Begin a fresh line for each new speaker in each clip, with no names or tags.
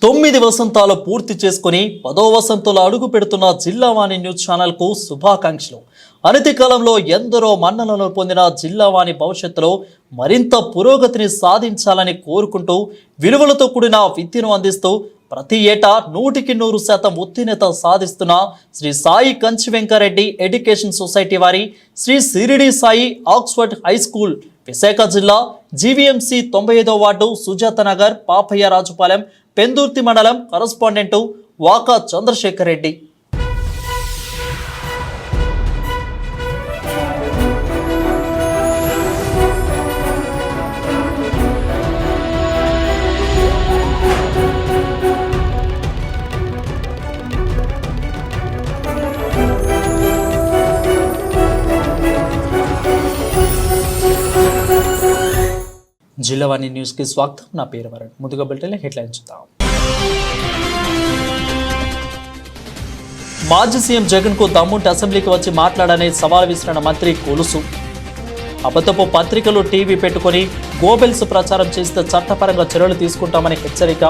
9 వసంతాలు పూర్తి చేసుకుని 10వ వసంతంలో అడుగు పెడుతున్న జిల్లావాణి న్యూస్ ఛానల్కు శుభాకాంక్షలు. అనతి కాలంలో ఎందరో మన్ననలు పొందిన జిల్లావాణి భవిష్యత్తులో మరింత పురోగతిని సాధించాలని కోరుకుంటూ విలువలతో కూడిన విద్యను అందిస్తూ ప్రతి ఏటా 100% ఉత్తీర్ణత సాధిస్తున్న శ్రీ సాయి కంచి వెంకారెడ్డి ఎడ్యుకేషన్ సొసైటీ వారి Shri Shiridi Sai Oxford high school Visakha జిల్లా జీవీఎంసీ 95వ వార్డు సుజాత నగర్ పాపయ్య రాజుపాలెం పెందుర్తి మండలం కరస్పాండెంట్ వాకా చంద్రశేఖర్ రెడ్డి. జిల్లావాణి న్యూస్ కి స్వాగతం. నా పేరు వరుణ్. ముందుగా బులెటిన్ హెడ్లైన్స్ చూద్దాం. మాజీ సీఎం జగన్ కు దమ్ముంటే అసెంబ్లీకి వచ్చి మాట్లాడనే సవాల్ విసిరిన మంత్రి కొలుసు. అబద్ధపు పత్రికలు టీవీ పెట్టుకుని గోబెల్స్ ప్రచారం చేస్తే చట్టపరంగా చర్యలు తీసుకుంటామని హెచ్చరిక.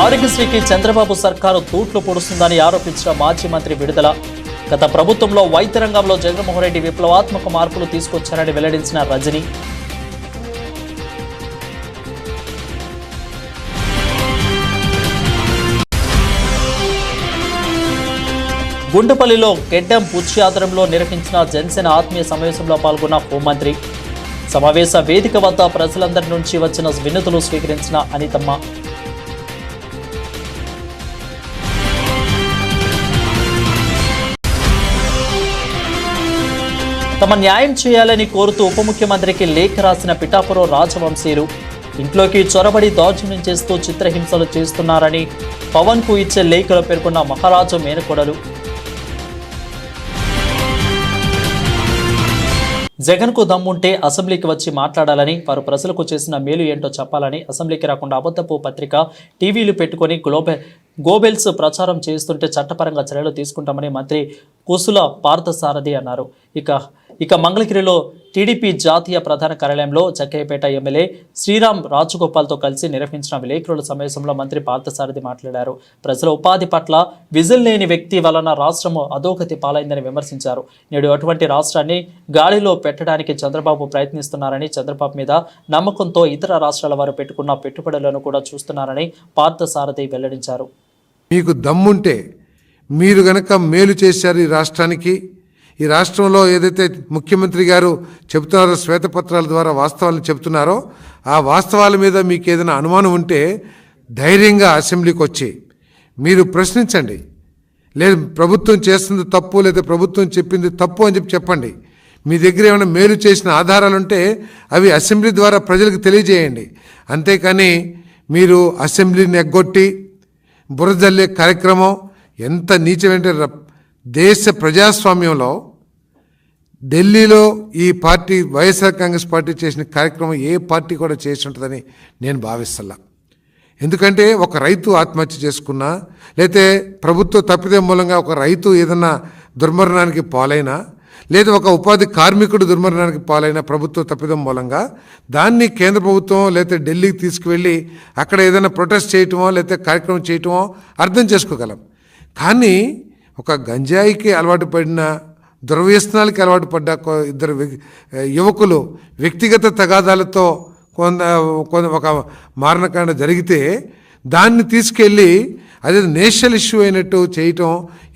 ఆరోగ్యశ్రీకి చంద్రబాబు సర్కారు తూట్లు పొడుస్తుందని ఆరోపించిన మాజీ మంత్రి విడుదల. గత ప్రభుత్వంలో వైద్య రంగంలో జగన్మోహన్ రెడ్డి విప్లవాత్మక మార్పులు తీసుకొచ్చారని వెల్లడించిన రజని. గుండెపల్లిలో గెడ్డం పుచ్చి ఆధ్వర్యంలో నిర్వహించిన జనసేన ఆత్మీయ సమావేశంలో పాల్గొన్న హోంమంత్రి. సమావేశ వేదిక వద్ద ప్రజలందరి నుంచి వచ్చిన వినతులు స్వీకరించిన అనితమ్మ. తమ న్యాయం చేయాలని కోరుతూ ఉప ముఖ్యమంత్రికి లేఖ రాసిన పిఠాపురం రాజవంశీయులు. ఇంట్లోకి చొరబడి దౌర్జన్యం చేస్తూ చిత్రహింసలు చేస్తున్నారని పవన్ కు ఇచ్చే లేఖలో పేర్కొన్న మహారాజు మేనకోడలు. జగన్ కు దమ్ముంటే అసెంబ్లీకి వచ్చి మాట్లాడాలని, వారు ప్రజలకు చేసిన మేలు ఏంటో చెప్పాలని, అసెంబ్లీకి రాకుండా అబద్ధపు పత్రిక టీవీలు పెట్టుకుని గోబెల్స్ ప్రచారం చేస్తుంటే చట్టపరంగా చర్యలు తీసుకుంటామని మంత్రి కుసుల పార్థసారథి అన్నారు. ఇక మంగళగిరిలో టీడీపీ జాతీయ ప్రధాన కార్యాలయంలో జగ్గయ్యపేట ఎమ్మెల్యే శ్రీరామ్ రాజగోపాల్తో కలిసి నిర్వహించిన విలేకరుల సమావేశంలో మంత్రి పార్థసారథి మాట్లాడారు. ప్రజల ఉపాధి పట్ల విజన్ లేని వ్యక్తి వలన రాష్ట్రము అధోగతి పాలైందని విమర్శించారు. నేడు అటువంటి రాష్ట్రాన్ని గాలిలో పెట్టడానికి చంద్రబాబు ప్రయత్నిస్తున్నారని, చంద్రబాబు మీద నమ్మకంతో ఇతర రాష్ట్రాల వారు పెట్టుకున్న పెట్టుబడులను కూడా చూస్తున్నారని పార్థసారథి వెల్లడించారు.
మీకు దమ్ముంటే మీరు గనక మేలు చేశారు ఈ రాష్ట్రానికి, ఈ రాష్ట్రంలో ఏదైతే ముఖ్యమంత్రి గారు చెబుతున్నారో శ్వేతపత్రాల ద్వారా వాస్తవాలను చెబుతున్నారో ఆ వాస్తవాల మీద మీకు ఏదైనా అనుమానం ఉంటే ధైర్యంగా అసెంబ్లీకి వచ్చి మీరు ప్రశ్నించండి. లేదు ప్రభుత్వం చేస్తుంది తప్పు, లేదా ప్రభుత్వం చెప్పింది తప్పు అని చెప్పండి. మీ దగ్గర ఏమైనా మేలు చేసిన ఆధారాలు ఉంటే అవి అసెంబ్లీ ద్వారా ప్రజలకు తెలియజేయండి. అంతేకాని మీరు అసెంబ్లీని ఎగ్గొట్టి బురదల్లే కార్యక్రమం ఎంత నీచమంటే, దేశ ప్రజాస్వామ్యంలో ఢిల్లీలో ఈ పార్టీ వైఎస్ఆర్ కాంగ్రెస్ పార్టీ చేసిన కార్యక్రమం ఏ పార్టీ కూడా చేసి ఉంటుందని నేను భావిస్తలా. ఎందుకంటే ఒక రైతు ఆత్మహత్య చేసుకున్నా, లేతే ప్రభుత్వ తప్పిదం మూలంగా ఒక రైతు ఏదన్నా దుర్మరణానికి పాలైనా, లేదా ఒక ఉపాధి కార్మికుడు దుర్మరణానికి పాలైన ప్రభుత్వ తప్పిదం మూలంగా దాన్ని కేంద్ర ప్రభుత్వం లేకపోతే ఢిల్లీకి తీసుకువెళ్ళి అక్కడ ఏదైనా ప్రొటెస్ట్ చేయటమో లేకపోతే కార్యక్రమం చేయటమో అర్థం చేసుకోగలం. కానీ ఒక గంజాయికి అలవాటు పడిన, దుర్వ్యసనాలకి అలవాటు పడ్డ ఇద్దరు యువకులు వ్యక్తిగత తగాదాలతో ఒక మారణకాండ జరిగితే దాన్ని తీసుకెళ్ళి అదే నేషనల్ ఇష్యూ అయినట్టు చేయటం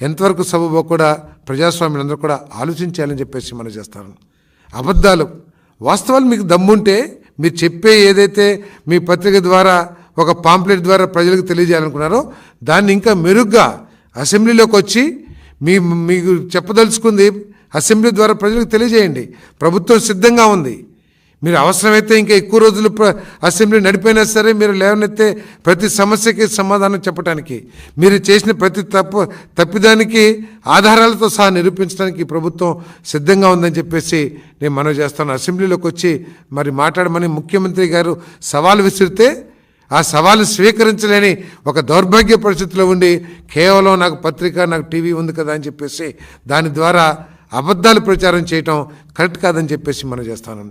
ఎంతవరకు సబబో కూడా ప్రజాస్వామ్యులందరూ కూడా ఆలోచించాలని చెప్పేసి మనం చేస్తాను. అబద్ధాలు వాస్తవాలు మీకు దమ్ముంటే మీరు చెప్పే ఏదైతే మీ పత్రిక ద్వారా ఒక పాంప్లెట్ ద్వారా ప్రజలకు తెలియజేయాలనుకున్నారో దాన్ని ఇంకా మెరుగ్గా అసెంబ్లీలోకి వచ్చి మీకు చెప్పదలుచుకుంది అసెంబ్లీ ద్వారా ప్రజలకు తెలియజేయండి. ప్రభుత్వం సిద్ధంగా ఉంది. మీరు అవసరమైతే ఇంకా ఎక్కువ రోజులు అసెంబ్లీ నడిపోయినా సరే మీరు లేవనెత్తే ప్రతి సమస్యకి సమాధానం చెప్పడానికి, మీరు చేసిన ప్రతి తప్పిదానికి ఆధారాలతో సహా నిరూపించడానికి ప్రభుత్వం సిద్ధంగా ఉందని చెప్పేసి నేను మనవి చేస్తాను. అసెంబ్లీలోకి వచ్చి మరి మాట్లాడమని ముఖ్యమంత్రి గారు సవాల్ విసిరితే ఆ సవాలు స్వీకరించలేని ఒక దౌర్భాగ్య పరిస్థితిలో ఉండి కేవలం నాకు పత్రిక, నాకు టీవీ ఉంది కదా అని చెప్పేసి దాని ద్వారా అబద్ధాలు ప్రచారం చేయటం కరెక్ట్ కాదని చెప్పేసి మనం చేస్తాను.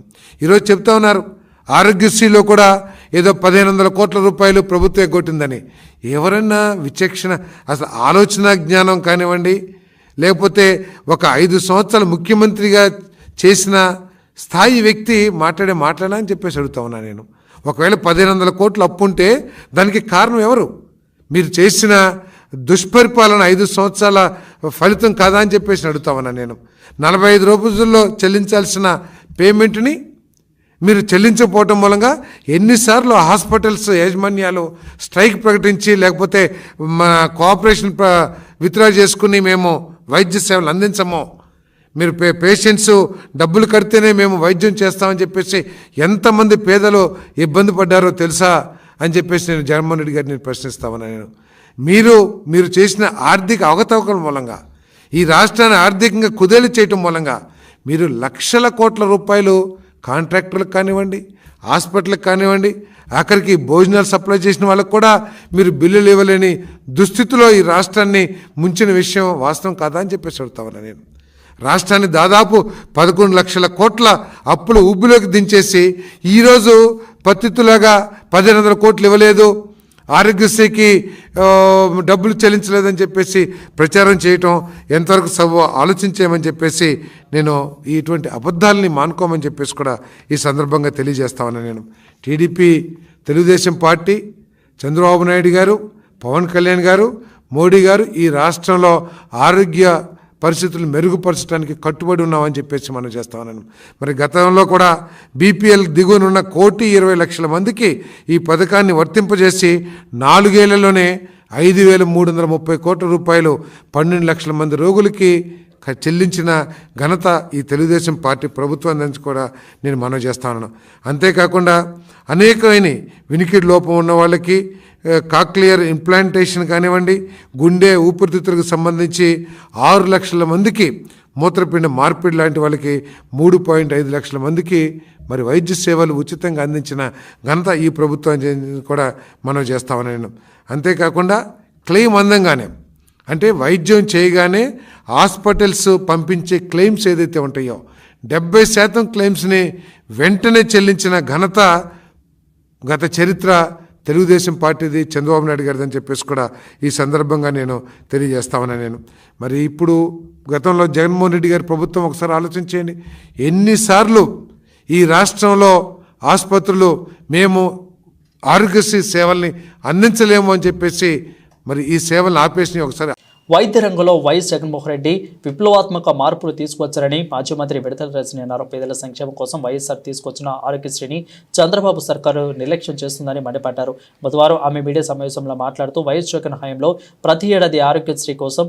ఈరోజు చెప్తా ఉన్నారు ఆరోగ్యశ్రీలో కూడా ఏదో 1500 కోట్ల రూపాయలు ప్రభుత్వం ఎగ్గొట్టిందని. ఎవరన్నా విచక్షణ, అసలు ఆలోచన జ్ఞానం కానివ్వండి, లేకపోతే ఒక 5 సంవత్సరాలు ముఖ్యమంత్రిగా చేసిన స్థాయి వ్యక్తి మాట్లాడా అని చెప్పేసి అడుగుతా ఉన్నా నేను. ఒకవేళ 1500 కోట్లు అప్పు ఉంటే దానికి కారణం ఎవరు? మీరు చేసిన దుష్పరిపాలన 5 సంవత్సరాల ఫలితం కాదా అని చెప్పేసి అడుగుతా ఉన్నా నేను. 45 రోజుల్లో చెల్లించాల్సిన పేమెంట్ని మీరు చెల్లించకపోవటం మూలంగా ఎన్నిసార్లు హాస్పిటల్స్ యాజమాన్యాలు స్ట్రైక్ ప్రకటించి, లేకపోతే మా కోఆపరేషన్ విత్డ్రా చేసుకుని మేము వైద్య సేవలు అందించము, మీరు పేషెంట్స్ డబ్బులు కడితేనే మేము వైద్యం చేస్తామని చెప్పేసి ఎంతమంది పేదలు ఇబ్బంది పడ్డారో తెలుసా అని చెప్పేసి నేను జగన్మోహన్ రెడ్డి గారిని ప్రశ్నిస్తామని నేను. మీరు చేసిన ఆర్థిక అవకతవకల మూలంగా, ఈ రాష్ట్రాన్ని ఆర్థికంగా కుదేలు చేయటం మూలంగా మీరు లక్షల కోట్ల రూపాయలు కాంట్రాక్టర్లకు కానివ్వండి, హాస్పిటల్కి కానివ్వండి, ఆఖరికి భోజనాలు సప్లై చేసిన వాళ్ళకు కూడా మీరు బిల్లులు ఇవ్వలేని దుస్థితిలో ఈ రాష్ట్రాన్ని ముంచిన విషయం వాస్తవం కాదా అని చెప్పేసి అడుగుతామని నేను. రాష్ట్రాన్ని దాదాపు 11 లక్షల కోట్ల అప్పులు ఊబిలోకి దించేసి ఈరోజు పత్తితులాగా 1500 కోట్లు ఇవ్వలేదు, ఆరోగ్యశ్రీకి డబ్బులు చెల్లించలేదని చెప్పేసి ప్రచారం చేయటం ఎంతవరకు ఆలోచించేయమని చెప్పేసి నేను ఇటువంటి అబద్ధాలని మానుకోమని చెప్పేసి కూడా ఈ సందర్భంగా తెలియజేస్తామని నేను. టీడీపీ, తెలుగుదేశం పార్టీ, చంద్రబాబు నాయుడు గారు, పవన్ కళ్యాణ్ గారు, మోడీ గారు ఈ రాష్ట్రంలో ఆరోగ్య పరిస్థితులు మెరుగుపరచడానికి కట్టుబడి ఉన్నామని చెప్పేసి మనం చేస్తామన్నాను. మరి గతంలో కూడా బీపీఎల్ దిగువనున్న 1,20,00,000 మందికి ఈ పథకాన్ని వర్తింపజేసి 4 ఏళ్లలోనే 5,330 కోట్ల రూపాయలు 12 లక్షల మంది రోగులకి చెల్లించిన ఘనత ఈ తెలుగుదేశం పార్టీ ప్రభుత్వం నుంచి కూడా నేను మనవి చేస్తాను. అంతేకాకుండా అనేకమైన వినికిడి లోపం ఉన్న వాళ్ళకి కాక్లియర్ ఇంప్లాంటేషన్ కానివ్వండి, గుండె ఊపిరితిత్తులకు సంబంధించి 6 లక్షల మందికి, మూత్రపిండ మార్పిడి లాంటి వాళ్ళకి 3.5 లక్షల మందికి మరి వైద్య సేవలు ఉచితంగా అందించిన ఘనత ఈ ప్రభుత్వం కూడా మనం చేస్తామని నేను. అంతేకాకుండా క్లెయిమ్ అందంగానే, అంటే వైద్యం చేయగానే హాస్పిటల్స్ పంపించే క్లెయిమ్స్ ఏదైతే ఉంటాయో 70% క్లెయిమ్స్ని వెంటనే చెల్లించిన ఘనత గత చరిత్ర తెలుగుదేశం పార్టీది, చంద్రబాబు నాయుడు గారిది అని చెప్పేసి కూడా ఈ సందర్భంగా నేను తెలియజేస్తామని నేను. మరి ఇప్పుడు గతంలో జగన్మోహన్ రెడ్డి గారి ప్రభుత్వం ఒకసారి ఆలోచించేయండి, ఎన్నిసార్లు ఈ రాష్ట్రంలో ఆసుపత్రులు మేము ఆరోగ్యశ్రీ సేవల్ని అందించలేము అని చెప్పేసి మరి ఈ సేవలను ఆపేసి ఒకసారి.
వైద్య రంగంలో వైఎస్ జగన్మోహన్ రెడ్డి విప్లవాత్మక మార్పులు తీసుకొచ్చారని మాజీ మంత్రి విడతల రజని అన్నారు. పేదల సంక్షేమం కోసం వైఎస్ఆర్ తీసుకొచ్చిన ఆరోగ్యశ్రీని చంద్రబాబు సర్కారు నిర్లక్ష్యం చేస్తుందని మండిపడ్డారు. బుధవారం ఆమె మీడియా సమావేశంలో మాట్లాడుతూ వైఎస్ జగన్ హయాంలో ప్రతి ఏడాది ఆరోగ్యశ్రీ కోసం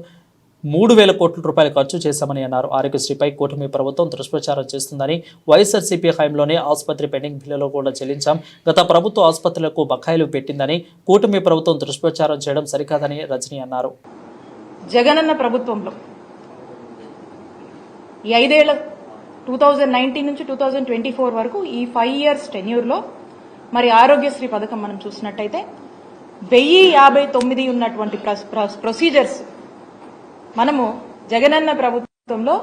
3,000 కోట్ల రూపాయలు ఖర్చు చేశామని అన్నారు. ఆరోగ్యశ్రీపై కూటమి ప్రభుత్వం దుష్ప్రచారం చేస్తుందని, వైఎస్ఆర్సీపీ హయాంలోనే ఆసుపత్రి పెండింగ్ బిల్లులు కూడా చెల్లించాం, గత ప్రభుత్వ ఆసుపత్రులకు బకాయిలు పెట్టిందని, కూటమి ప్రభుత్వం దుష్ప్రచారం చేయడం సరికాదని రజని అన్నారు.
జగనన్న ప్రభుత్వంలో ఈ 5 ఏళ్ల 2019 నుంచి 2024 వరకు ఈ 5 years టెన్యూర్లో మరి ఆరోగ్యశ్రీ పథకం మనం చూసినట్టయితే 1059 ఉన్నటువంటి ప్రొసీజర్స్ మనము జగనన్న ప్రభుత్వంలో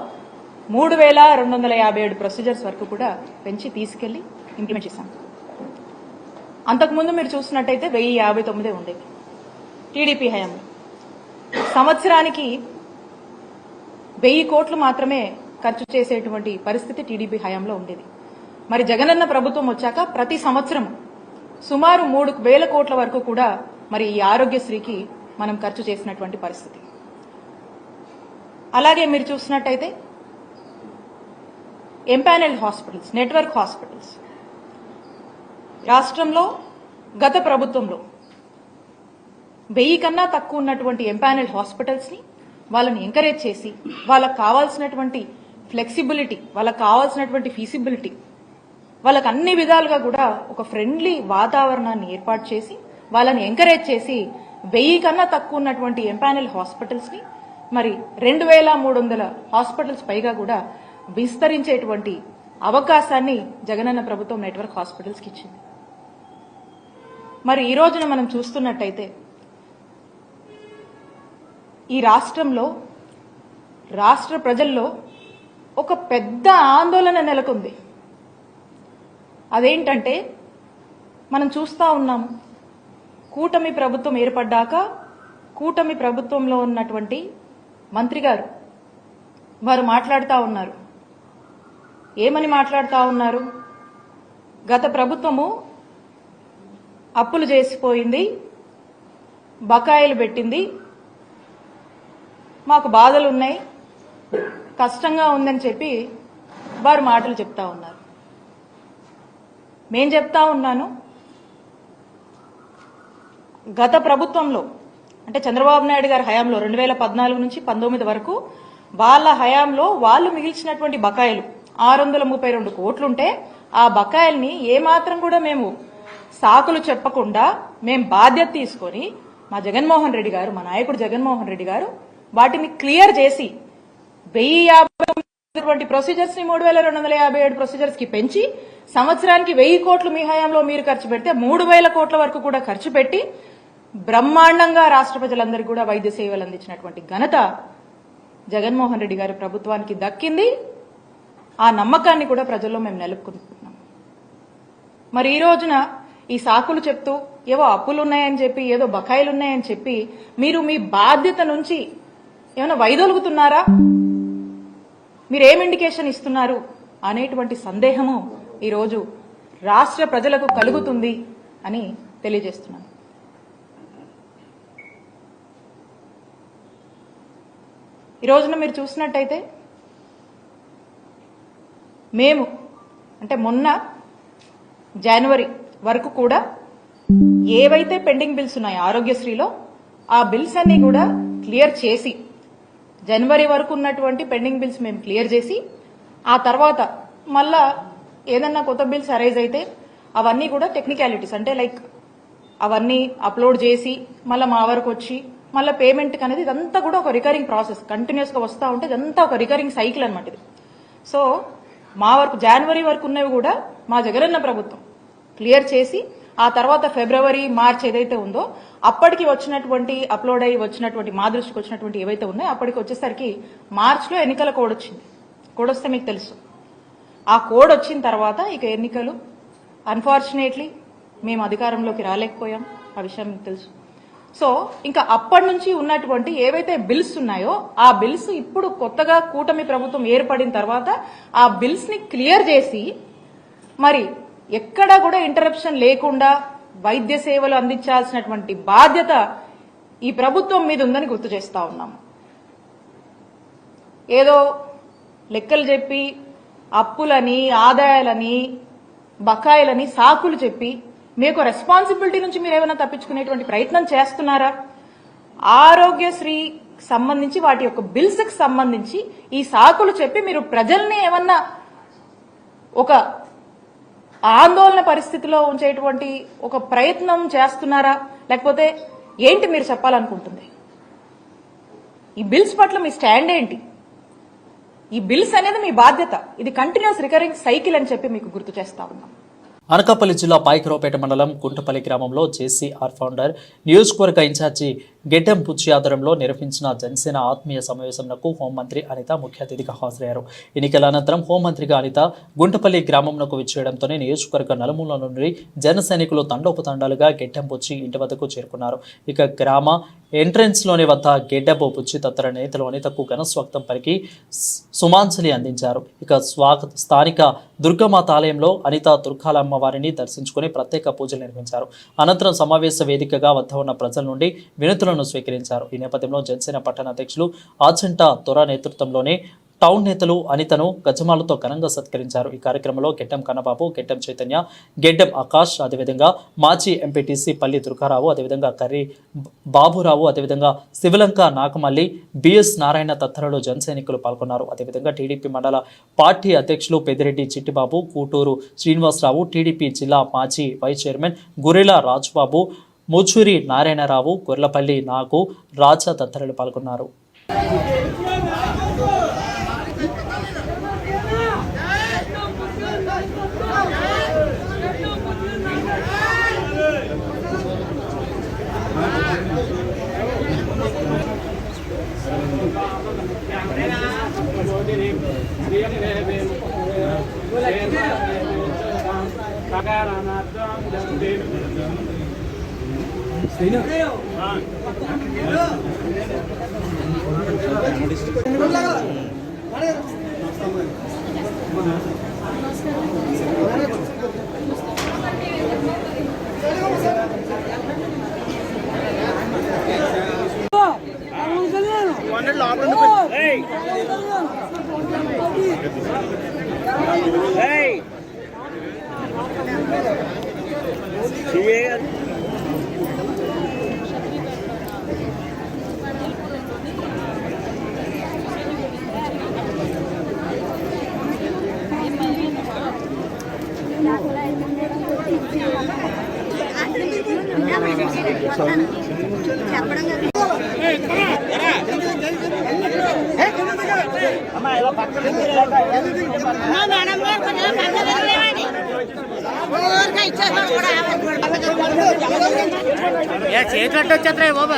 3,257 ప్రొసీజర్స్ వరకు కూడా పెంచి తీసుకెళ్లి ఇంప్లిమెంట్ చేశాం. అంతకుముందు మీరు చూసినట్టయితే 1059 ఉండేది టీడీపీ హయాంలో. సంవత్సరానికి 1000 కోట్లు మాత్రమే ఖర్చు చేసేటువంటి పరిస్థితి టీడీపీ హయాంలో ఉండేది. మరి జగనన్న ప్రభుత్వం వచ్చాక ప్రతి సంవత్సరం సుమారు 3,000 కోట్ల వరకు కూడా మరి ఈ ఆరోగ్యశ్రీకి మనం ఖర్చు చేసినటువంటి పరిస్థితి. అలాగే మీరు చూసినట్టయితే ఎంపానెల్ హాస్పిటల్స్, నెట్వర్క్ హాస్పిటల్స్ రాష్ట్రంలో గత ప్రభుత్వంలో 1000 కన్నా తక్కువ ఉన్నటువంటి ఎంపానెల్ హాస్పిటల్స్ ని వాళ్ళని ఎంకరేజ్ చేసి వాళ్ళకు కావాల్సినటువంటి ఫ్లెక్సిబిలిటీ, వాళ్ళకు కావాల్సినటువంటి ఫీజిబిలిటీ, వాళ్ళకు అన్ని విధాలుగా కూడా ఒక ఫ్రెండ్లీ వాతావరణాన్ని ఏర్పాటు చేసి వాళ్ళని ఎంకరేజ్ చేసి 1000 కన్నా తక్కువ ఉన్నటువంటి ఎంపానెల్ హాస్పిటల్స్ ని మరి 2,300 హాస్పిటల్స్ పైగా కూడా విస్తరించేటువంటి అవకాశాన్ని జగనన్న ప్రభుత్వం నెట్వర్క్ హాస్పిటల్స్కి ఇచ్చింది. మరి ఈ రోజున మనం చూస్తున్నట్టయితే ఈ రాష్ట్రంలో రాష్ట్ర ప్రజల్లో ఒక పెద్ద ఆందోళన నెలకొంది. అదేంటంటే మనం చూస్తూ ఉన్నాము, కూటమి ప్రభుత్వం ఏర్పడ్డాక కూటమి ప్రభుత్వంలో ఉన్నటువంటి మంత్రి గారు వారు మాట్లాడుతూ ఉన్నారు. ఏమని మాట్లాడుతూ ఉన్నారు? గత ప్రభుత్వము అప్పులు చేసిపోయింది, బకాయిలు పెట్టింది, మాకు బాధలు ఉన్నాయి, కష్టంగా ఉందని చెప్పి వారు మాటలు చెప్తా ఉన్నారు. నేను చెప్తా ఉన్నాను, గత ప్రభుత్వంలో అంటే చంద్రబాబు నాయుడు గారి హయాంలో 2014 నుంచి 19 వరకు వాళ్ళ హయాంలో వాళ్ళు మిగిల్చినటువంటి బకాయిలు 632 కోట్లుంటే ఆ బకాయిల్ని ఏమాత్రం కూడా మేము సాకులు చెప్పకుండా మేము బాధ్యత తీసుకొని మా జగన్మోహన్ రెడ్డి గారు, మా నాయకుడు జగన్మోహన్ రెడ్డి గారు వాటిని క్లియర్ చేసి 1050 ప్రొసీజర్స్ ని 3257 ప్రొసీజర్స్ కి పెంచి సంవత్సరానికి 1000 కోట్లు మీ హయాంలో మీరు ఖర్చు పెడితే 3000 కోట్ల వరకు కూడా ఖర్చు పెట్టి బ్రహ్మాండంగా రాష్ట్ర ప్రజలందరికీ కూడా వైద్య సేవలు అందించినటువంటి ఘనత జగన్మోహన్ రెడ్డి గారి ప్రభుత్వానికి దక్కింది. ఆ నమ్మకాన్ని కూడా ప్రజల్లో మేము నెలకొల్పుతున్నాం. మరి ఈ రోజున ఈ సాకులు చెప్తూ ఏవో అప్పులు ఉన్నాయని చెప్పి, ఏదో బకాయిలు ఉన్నాయని చెప్పి మీరు మీ బాధ్యత నుంచి ఏమైనా వైదొలుగుతున్నారా? మీరేం ఇండికేషన్ ఇస్తున్నారు అనేటువంటి సందేహము ఈరోజు రాష్ట్ర ప్రజలకు కలుగుతుంది అని తెలియజేస్తున్నాను. ఈ రోజున మీరు చూసినట్టయితే మేము అంటే మొన్న జనవరి వరకు కూడా ఏవైతే పెండింగ్ బిల్స్ ఉన్నాయో ఆరోగ్యశ్రీలో ఆ బిల్స్ అన్ని కూడా క్లియర్ చేసి, జనవరి వరకు ఉన్నటువంటి పెండింగ్ బిల్స్ మేము క్లియర్ చేసి, ఆ తర్వాత మళ్ళా ఏదన్నా కొత్త బిల్స్ అరైజ్ అయితే అవన్నీ కూడా టెక్నికాలిటీస్ అంటే లైక్ అవన్నీ అప్లోడ్ చేసి మళ్ళీ మా వరకు వచ్చి మళ్ళీ పేమెంట్ అనేది ఇదంతా కూడా ఒక రికరింగ్ ప్రాసెస్, కంటిన్యూస్ గా వస్తూ ఉంటే ఇదంతా ఒక రికరింగ్ సైకిల్ అనమాట ఇది. సో మా వరకు జనవరి వరకు ఉన్నవి కూడా మా జగనన్న ప్రభుత్వం క్లియర్ చేసి, ఆ తర్వాత ఫిబ్రవరి మార్చ్ ఏదైతే ఉందో అప్పటికి వచ్చినటువంటి అప్లోడ్ అయ్యి వచ్చినటువంటి మా దృష్టికి వచ్చినటువంటి ఏవైతే ఉన్నాయో అప్పటికి వచ్చేసరికి మార్చ్లో ఎన్నికల కోడ్ వచ్చింది. కోడ్ వస్తే మీకు తెలుసు. ఆ కోడ్ వచ్చిన తర్వాత ఇక ఎన్నికలు అన్ఫార్చునేట్లీ మేము అధికారంలోకి రాలేకపోయాం, ఆ విషయం మీకు తెలుసు. సో ఇంకా అప్పటి నుంచి ఉన్నటువంటి ఏవైతే బిల్స్ ఉన్నాయో ఆ బిల్స్ ఇప్పుడు కొత్తగా కూటమి ప్రభుత్వం ఏర్పడిన తర్వాత ఆ బిల్స్ ని క్లియర్ చేసి మరి ఎక్కడా కూడా ఇంటరప్షన్ లేకుండా వైద్య సేవలు అందించాల్సినటువంటి బాధ్యత ఈ ప్రభుత్వం మీద ఉందని గుర్తు చేస్తా ఉన్నాము. ఏదో లెక్కలు చెప్పి అప్పులని, ఆదాయాలని, బకాయిలని సాకులు చెప్పి మీకు రెస్పాన్సిబిలిటీ నుంచి మీరు ఏమైనా తప్పించుకునేటువంటి ప్రయత్నం చేస్తున్నారా? ఆరోగ్యశ్రీ సంబంధించి వాటి యొక్క బిల్స్ కి సంబంధించి ఈ సాకులు చెప్పి మీరు ప్రజల్ని ఏమన్నా ఒక ఆందోళన పరిస్థితిలో ఉంచేటువంటి ఒక ప్రయత్నం చేస్తున్నారా? లేకపోతే ఏంటి మీరు చెప్పాలనుకుంటుంది? ఈ బిల్స్ పట్ల మీ స్టాండ్ ఏంటి? ఈ బిల్స్ అనేది మీ బాధ్యత, ఇది కంటిన్యూస్ రికరింగ్ సైకిల్ అని చెప్పి మీకు గుర్తు చేస్తా ఉన్నాం.
అనకాపల్లి జిల్లా పాయకరావుపేట మండలం కుంటపల్లి గ్రామంలో జేసీఆర్ ఫౌండర్ నియోజకవర్గ ఇన్ఛార్జి గెడ్డెం బుచ్చి ఆధ్వర్యంలో నిర్వహించిన జనసేన ఆత్మీయ సమావేశంకు హోంమంత్రి అనిత ముఖ్య అతిథిగా హాజరయ్యారు. ఎన్నికల అనంతరం హోంమంత్రిగా అనిత గుంటపల్లి గ్రామంకు విచ్చేయడంతోనే నియోజకవర్గ నలుమూల నుండి జన సైనికులు తండోపతండాలుగా గెడ్డెం బుచ్చి ఇంటి వద్దకు చేరుకున్నారు. ఇక గ్రామ ఎంట్రెన్స్ లోని వద్ద గెడ్డెం బుచ్చి తదితర నేతలు అనితకు ఘన స్వాగతం పలికి సుమాంజలి అందించారు. ఇక స్థానిక దుర్గమాత ఆలయంలో అనిత దుర్గాలమ్మ వారిని దర్శించుకుని ప్రత్యేక పూజలు నిర్వహించారు. అనంతరం సమావేశ వేదికగా వద్ద ఉన్న ప్రజల నుండి వినతులను స్వీకరించారు. ఈ నేపథ్యంలో జనసేన పట్టణ అధ్యక్షులు ఆచంట తొర నేతృత్వంలోనే టౌన్ నేతలు అనితను గజమాలతో ఘనంగా సత్కరించారు. ఈ కార్యక్రమంలో గెడ్డెం కన్నబాబు, గెడ్డెం చైతన్య, గెడ్డెం ఆకాష్, అదేవిధంగా మాజీ ఎంపీటీసీ పల్లి దుర్గారావు, అదేవిధంగా కర్రీ బాబురావు, అదేవిధంగా శివలంక నాగమల్లి, బిఎస్ నారాయణ తదితరులు జనసైనికులు పాల్గొన్నారు. అదేవిధంగా టీడీపీ మండల పార్టీ అధ్యక్షులు పెద్దిరెడ్డి చిట్టిబాబు, కూటూరు శ్రీనివాసరావు, టీడీపీ జిల్లా మాజీ వైస్ చైర్మన్ గురెల రాజుబాబు, ముచ్చూరి నారాయణరావు, గొర్లపల్లి నాగు, రాజా తదితరులు పాల్గొన్నారు.
చేతులట్టు వచ్చేస్తాయి బాబా.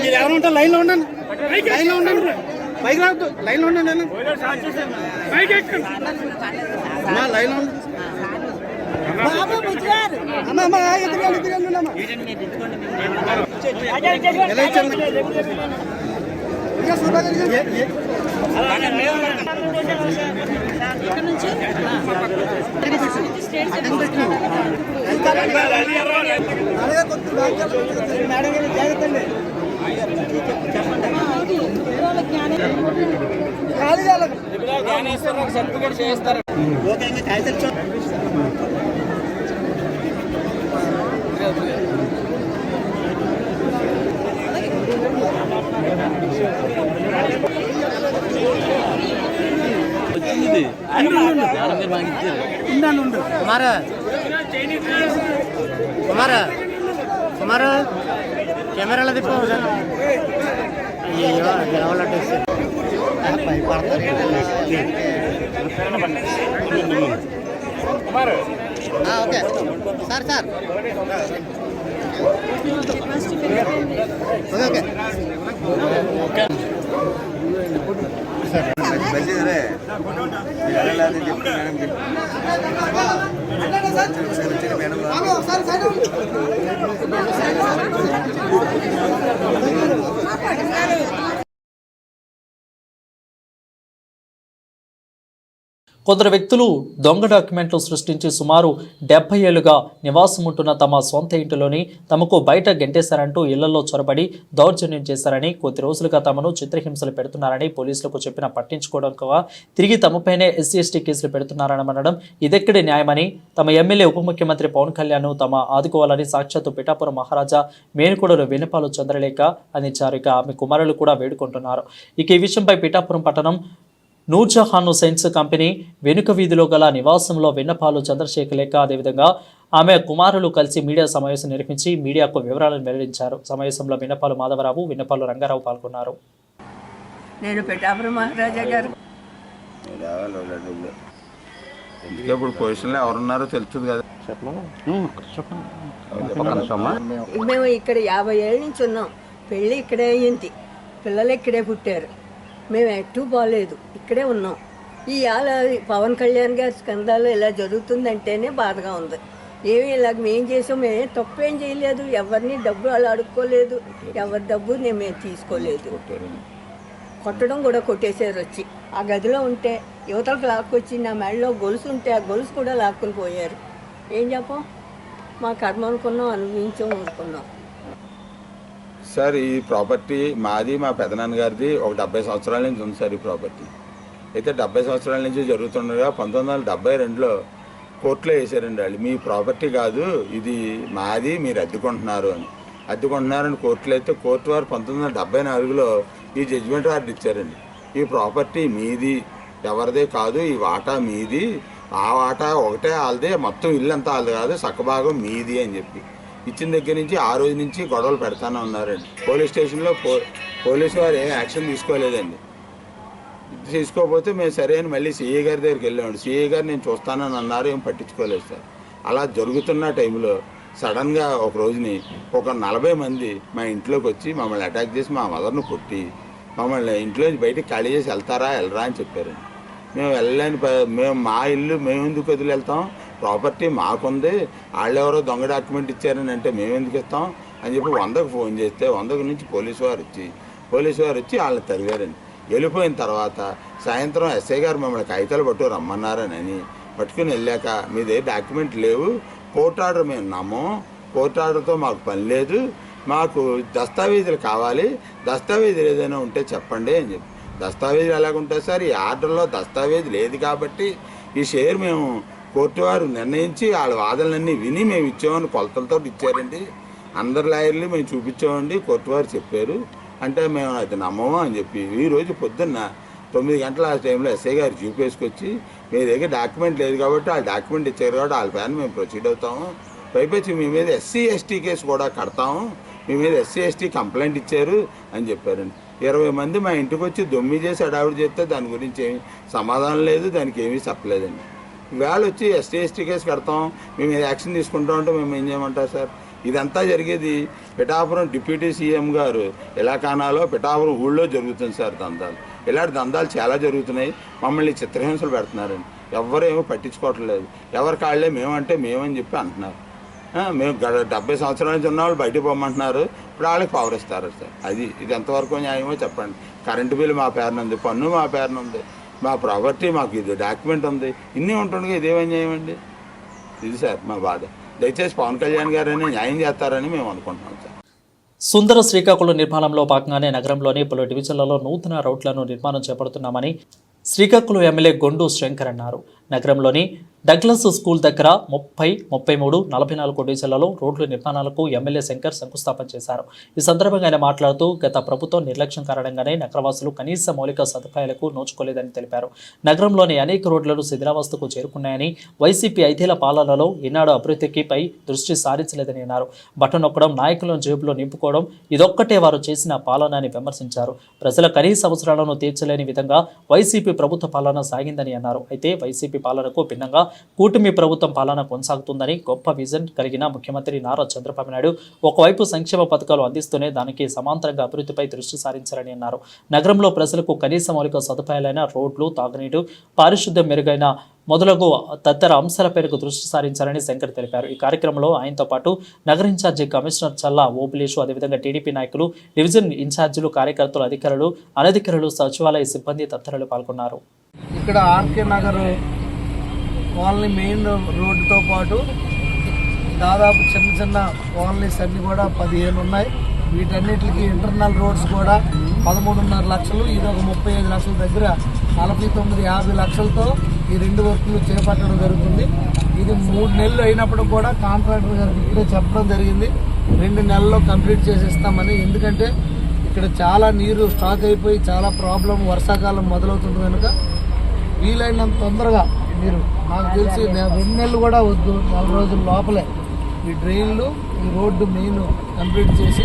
మీరు ఎవరు ఉంటారు? లైన్లో ఉండండి, లైన్లో ఉండండి, పైకి రావద్దు, లైన్లో ఉండండి, లైన్లో ఉండండి. సర్టిఫికేట్ చేస్తారు. కుమార్ కెమెరాలో తిప్ప అయ్యో ఓకే సార్ సార్ ఓకే
కొందరు వ్యక్తులు దొంగ డాక్యుమెంట్లు సృష్టించి సుమారు 70 ఏళ్లుగా నివాసం ఉంటున్న తమ సొంత ఇంటిలోని తమకు బయట గెంటేశారంటూ ఇళ్లలో చొరబడి దౌర్జన్యం చేశారని, కొద్ది రోజులుగా తమను చిత్రహింసలు పెడుతున్నారని పోలీసులకు చెప్పినా పట్టించుకోవడం కాగా తిరిగి తమపైనే SC/ST కేసులు పెడుతున్నారనడం ఇదెక్కడి న్యాయమని, తమ ఎమ్మెల్యే ఉప ముఖ్యమంత్రి పవన్ కళ్యాణ్ తమ ఆదుకోవాలని సాక్షాత్తు పిఠాపురం మహారాజా మేనుకోడలు వెనుపాలు చంద్రలేఖ అందించారు. ఇక ఆమె కుమారులు కూడా వేడుకుంటున్నారు. ఇక ఈ విషయంపై పిఠాపురం పట్టణం నూర్జహాన్ సైన్స్ కంపెనీ వెనుక వీధిలో గల నివాసంలో వెన్నపాలు చంద్రశేఖర్ అదేవిధంగా ఆమె కుమారులు కలిసి మీడియా సమావేశం నిర్వహించి మీడియాకు వివరాలను వెల్లడించారు. సమావేశంలో వెన్నపాలు మాధవరావు, వెన్నపాలు రంగారావు పాల్గొన్నారు.
నేను పిఠాపురం మహారాజా గారు
ఇప్పుడు పొజిషన్లో ఎవరున్నారో తెలుస్తుంది కదా.
మేము ఇక్కడ 50 ఏళ్ళ నుంచి ఉన్నాం. పెళ్ళి ఇక్కడే అయ్యింది, పిల్లలు ఇక్కడే పుట్టారు. మేము ఎటు బాగాలేదు, ఇక్కడే ఉన్నాం. ఈ పవన్ కళ్యాణ్ గారి స్కందాలు ఇలా జరుగుతుందంటేనే బాధగా ఉంది. ఏమి ఇలాగ మేము చేసాం, మేమే తప్పేం చేయలేదు, ఎవరిని డబ్బు వాళ్ళు అడుక్కోలేదు, ఎవరి డబ్బు మేము తీసుకోలేదు. కొట్టడం కూడా కొట్టేసారు వచ్చి. ఆ గదిలో ఉంటే యువతలకు లాక్కొచ్చి నా మెడలో గొలుసు ఉంటే ఆ గొలుసు కూడా లాక్కుని పోయారు. ఏం చెప్పం, మా కర్మ అనుకున్నాం, అనుభవించాం, ఊరుకున్నాం.
సార్ ఈ ప్రాపర్టీ మాది, మా పెదనాన్న గారిది ఒక 70 సంవత్సరాల నుంచి ఉంది సార్. ఈ ప్రాపర్టీ అయితే 70 సంవత్సరాల నుంచి జరుగుతుండగా 1972లో కోర్టులో వేసారండి వాళ్ళు, మీ ప్రాపర్టీ కాదు ఇది మాది, మీరు అద్దెకుంటున్నారని కోర్టులో అయితే కోర్టు వారు 1974లో ఈ జడ్జిమెంట్ వార్డు ఇచ్చారండి. ఈ ప్రాపర్టీ మీది, ఎవరిదే కాదు, ఈ వాటా మీది, ఆ వాటా ఒకటే వాళ్ళదే, మొత్తం ఇల్లు అంతా వాళ్ళది కాదు, సక్కభాగం మీది అని చెప్పి ఇచ్చిన దగ్గర నుంచి ఆ రోజు నుంచి గొడవలు పెడతానే ఉన్నారండి. పోలీస్ స్టేషన్లో పోలీసు వారు ఏం యాక్షన్ తీసుకోలేదండి. తీసుకోకపోతే మేము సరే అని మళ్ళీ సిఐ గారి దగ్గరికి వెళ్ళామండి. సిఐ గారు నేను చూస్తానని అన్నారు, ఏం పట్టించుకోలేదు సార్. అలా జరుగుతున్న టైంలో సడన్గా ఒక రోజుని ఒక 40 మంది మా ఇంట్లోకి వచ్చి మమ్మల్ని అటాక్ చేసి మా మదర్ను కొట్టి మమ్మల్ని ఇంట్లోంచి బయటికి ఖాళీ చేసి వెళ్ళరా అని చెప్పారండి. మేము వెళ్ళలేని మేము మా ఇల్లు మేము ఎందుకు వదిలి వెళ్తాం, ప్రాపర్టీ మాకుంది, వాళ్ళు ఎవరో దొంగ డాక్యుమెంట్ ఇచ్చారని అంటే మేము ఎందుకు ఇస్తాం అని చెప్పి 100కు ఫోన్ చేస్తే 100 నుంచి పోలీసు వారు వచ్చి వాళ్ళని తరిగారండి. వెళ్ళిపోయిన తర్వాత సాయంత్రం ఎస్ఐ గారు మమ్మల్ని కాగితాలు రమ్మన్నారని పట్టుకుని వెళ్ళాక మీదే డాక్యుమెంట్ లేవు, కోర్టు ఆర్డర్ మేము ఉన్నాము, కోర్టు ఆర్డర్తో మాకు పని లేదు, మాకు దస్తావేజులు కావాలి, దస్తావేజులు ఏదైనా ఉంటే చెప్పండి అని చెప్పి. దస్తావేజులు ఎలాగుంటాయి సార్, ఈ ఆర్డర్లో దస్తావేజు లేదు కాబట్టి ఈ షేర్ మేము కోర్టు వారు నిర్ణయించి వాళ్ళ వాదనలన్నీ విని మేము ఇచ్చామని కొలతలతో ఇచ్చారండి. అందరు లాయర్లు మేము చూపించామండి, కోర్టు వారు చెప్పారు అంటే మేము అది నమ్మము అని చెప్పి ఈరోజు పొద్దున్న 9 గంటల ఆ టైంలో ఎస్ఐ గారు జీప్ వేసుకొచ్చి మీ దగ్గర డాక్యుమెంట్ లేదు కాబట్టి ఆ డాక్యుమెంట్ ఇచ్చారు కాబట్టి వాళ్ళ పైన మేము ప్రొసీడ్ అవుతాము, పైపచ్చి మీ మీద SC ST కేసు కూడా కడతాము, మీ మీద SC ST కంప్లైంట్ ఇచ్చారు అని చెప్పారండి. 20 మంది మా ఇంటికి వచ్చి దొమ్మి చేసి అడావిడి చేస్తే దాని గురించి ఏమి సమాధానం లేదు, దానికి ఏమీ చెప్పలేదండి. వేళ వచ్చి SC ST కేసు కడతాం, మేము మీద యాక్షన్ తీసుకుంటాం అంటే మేము ఏం చేయమంటారు సార్. ఇదంతా జరిగేది పిఠాపురం డిప్యూటీ సీఎం గారు ఇలాకానాలో పిఠాపురం ఊళ్ళో జరుగుతుంది సార్ దందాలు. ఇలాంటి దందాలు చాలా జరుగుతున్నాయి, మమ్మల్ని చిత్రహింసలు పెడుతున్నారండి. ఎవరేమో పట్టించుకోవట్లేదు, ఎవరి కాళ్ళే మేమంటే మేమని చెప్పి అంటున్నారు. మేము 70 సంవత్సరాల నుంచి ఉన్న వాళ్ళు బయటకు పోమంటున్నారు, ఇప్పుడు వాళ్ళకి పవర్ ఇస్తారు సార్. ఇది ఎంతవరకు న్యాయమో చెప్పండి. కరెంటు బిల్లు మా పేరున ఉంది, పన్ను మా పేరున ఉంది, మా ప్రాపర్టీ మాకు ఇది డాక్యుమెంట్ ఉంది, ఇన్ని ఉంటుండగా ఇదేమీ న్యాయం అండి. ఇది సార్ మా బాధ. దయచేసి పవన్ కళ్యాణ్ గారని న్యాయం చేస్తారని మేము అనుకుంటున్నాం సార్.
సుందర శ్రీకాకుళం నిర్మాణంలో భాగంగానే నగరంలోని పలు డివిజన్లలో నూతన రోడ్లను నిర్మాణం చేపడుతున్నామని శ్రీకాకుళం ఎమ్మెల్యే గొండు శంకర్ అన్నారు. నగరంలోని డగ్లస్ స్కూల్ దగ్గర 30, 33, 44 డివిజన్లలో రోడ్ల నిర్మాణాలకు ఎమ్మెల్యే శంకర్ శంకుస్థాపన చేశారు. ఈ సందర్భంగా ఆయన మాట్లాడుతూ గత ప్రభుత్వం నిర్లక్ష్యం కారణంగానే నగరవాసులు కనీస మౌలిక సదుపాయాలకు నోచుకోలేదని తెలిపారు. నగరంలోని అనేక రోడ్లను శిథిలావస్థకు చేరుకున్నాయని, వైసీపీ 5 ఏళ్ల పాలనలో ఈనాడు అభివృద్ధిపై దృష్టి సారించలేదని అన్నారు. బటన్ నొక్కడం, నాయకులను జేబులో నింపుకోవడం ఇదొక్కటే వారు చేసిన పాలన అని విమర్శించారు. ప్రజల కనీస అవసరాలను తీర్చలేని విధంగా వైసీపీ ప్రభుత్వ పాలన సాగిందని అన్నారు. అయితే వైసీపీ పాలనకు భిన్నంగా కూటమి ప్రభుత్వం పాలన కొనసాగుతుందని, గొప్ప విజన్ కలిగిన ముఖ్యమంత్రి నారా చంద్రబాబు నాయుడు ఒకవైపు సంక్షేమ పథకాలు అందిస్తూనే దానికి సమాంతరంగా అభివృద్ధిపై దృష్టి సారించారని అన్నారు. నగరంలో ప్రజలకు కనీస మౌలిక సదుపాయాలైన రోడ్లు, తాగునీరు, పారిశుద్ధ్యం మెరుగైన మొదలగు తదితర అంశాలపై దృష్టి సారించారని శంకర్ తెలిపారు. ఈ కార్యక్రమంలో ఆయనతో పాటు నగర ఇన్ఛార్జి కమిషనర్ చల్లా ఓబులేషు, అదేవిధంగా టీడీపీ నాయకులు, డివిజన్ ఇన్ఛార్జీలు, కార్యకర్తలు, అధికారులు, అనధికారులు, సచివాలయ సిబ్బంది తదితరులు పాల్గొన్నారు.
ఇక్కడ ఆర్కే నగర్ కాలనీ మెయిన్ రోడ్డుతో పాటు దాదాపు చిన్న చిన్న కాలనీస్ అన్నీ కూడా 15 ఉన్నాయి. వీటన్నిటికి ఇంటర్నల్ రోడ్స్ కూడా 13.5 లక్షలు, ఇది ఒక 35 లక్షల దగ్గర 49-50 లక్షలతో ఈ 2 వర్కులు చేపట్టడం జరుగుతుంది. ఇది 3 నెలలు అయినప్పుడు కూడా కాంట్రాక్టర్ గారికి ఇప్పుడే చెప్పడం జరిగింది 2 నెలల్లో కంప్లీట్ చేసేస్తామని. ఎందుకంటే ఇక్కడ చాలా నీరు స్టాక్ అయిపోయి చాలా ప్రాబ్లం, వర్షాకాలం మొదలవుతుంది కనుక వీలైనంత తొందరగా మీరు, నాకు తెలిసి 2 నెలలు కూడా వద్దు, 4 రోజుల లోపలే ఈ డ్రైన్లు, ఈ రోడ్డు మెయిన్ కంప్లీట్ చేసి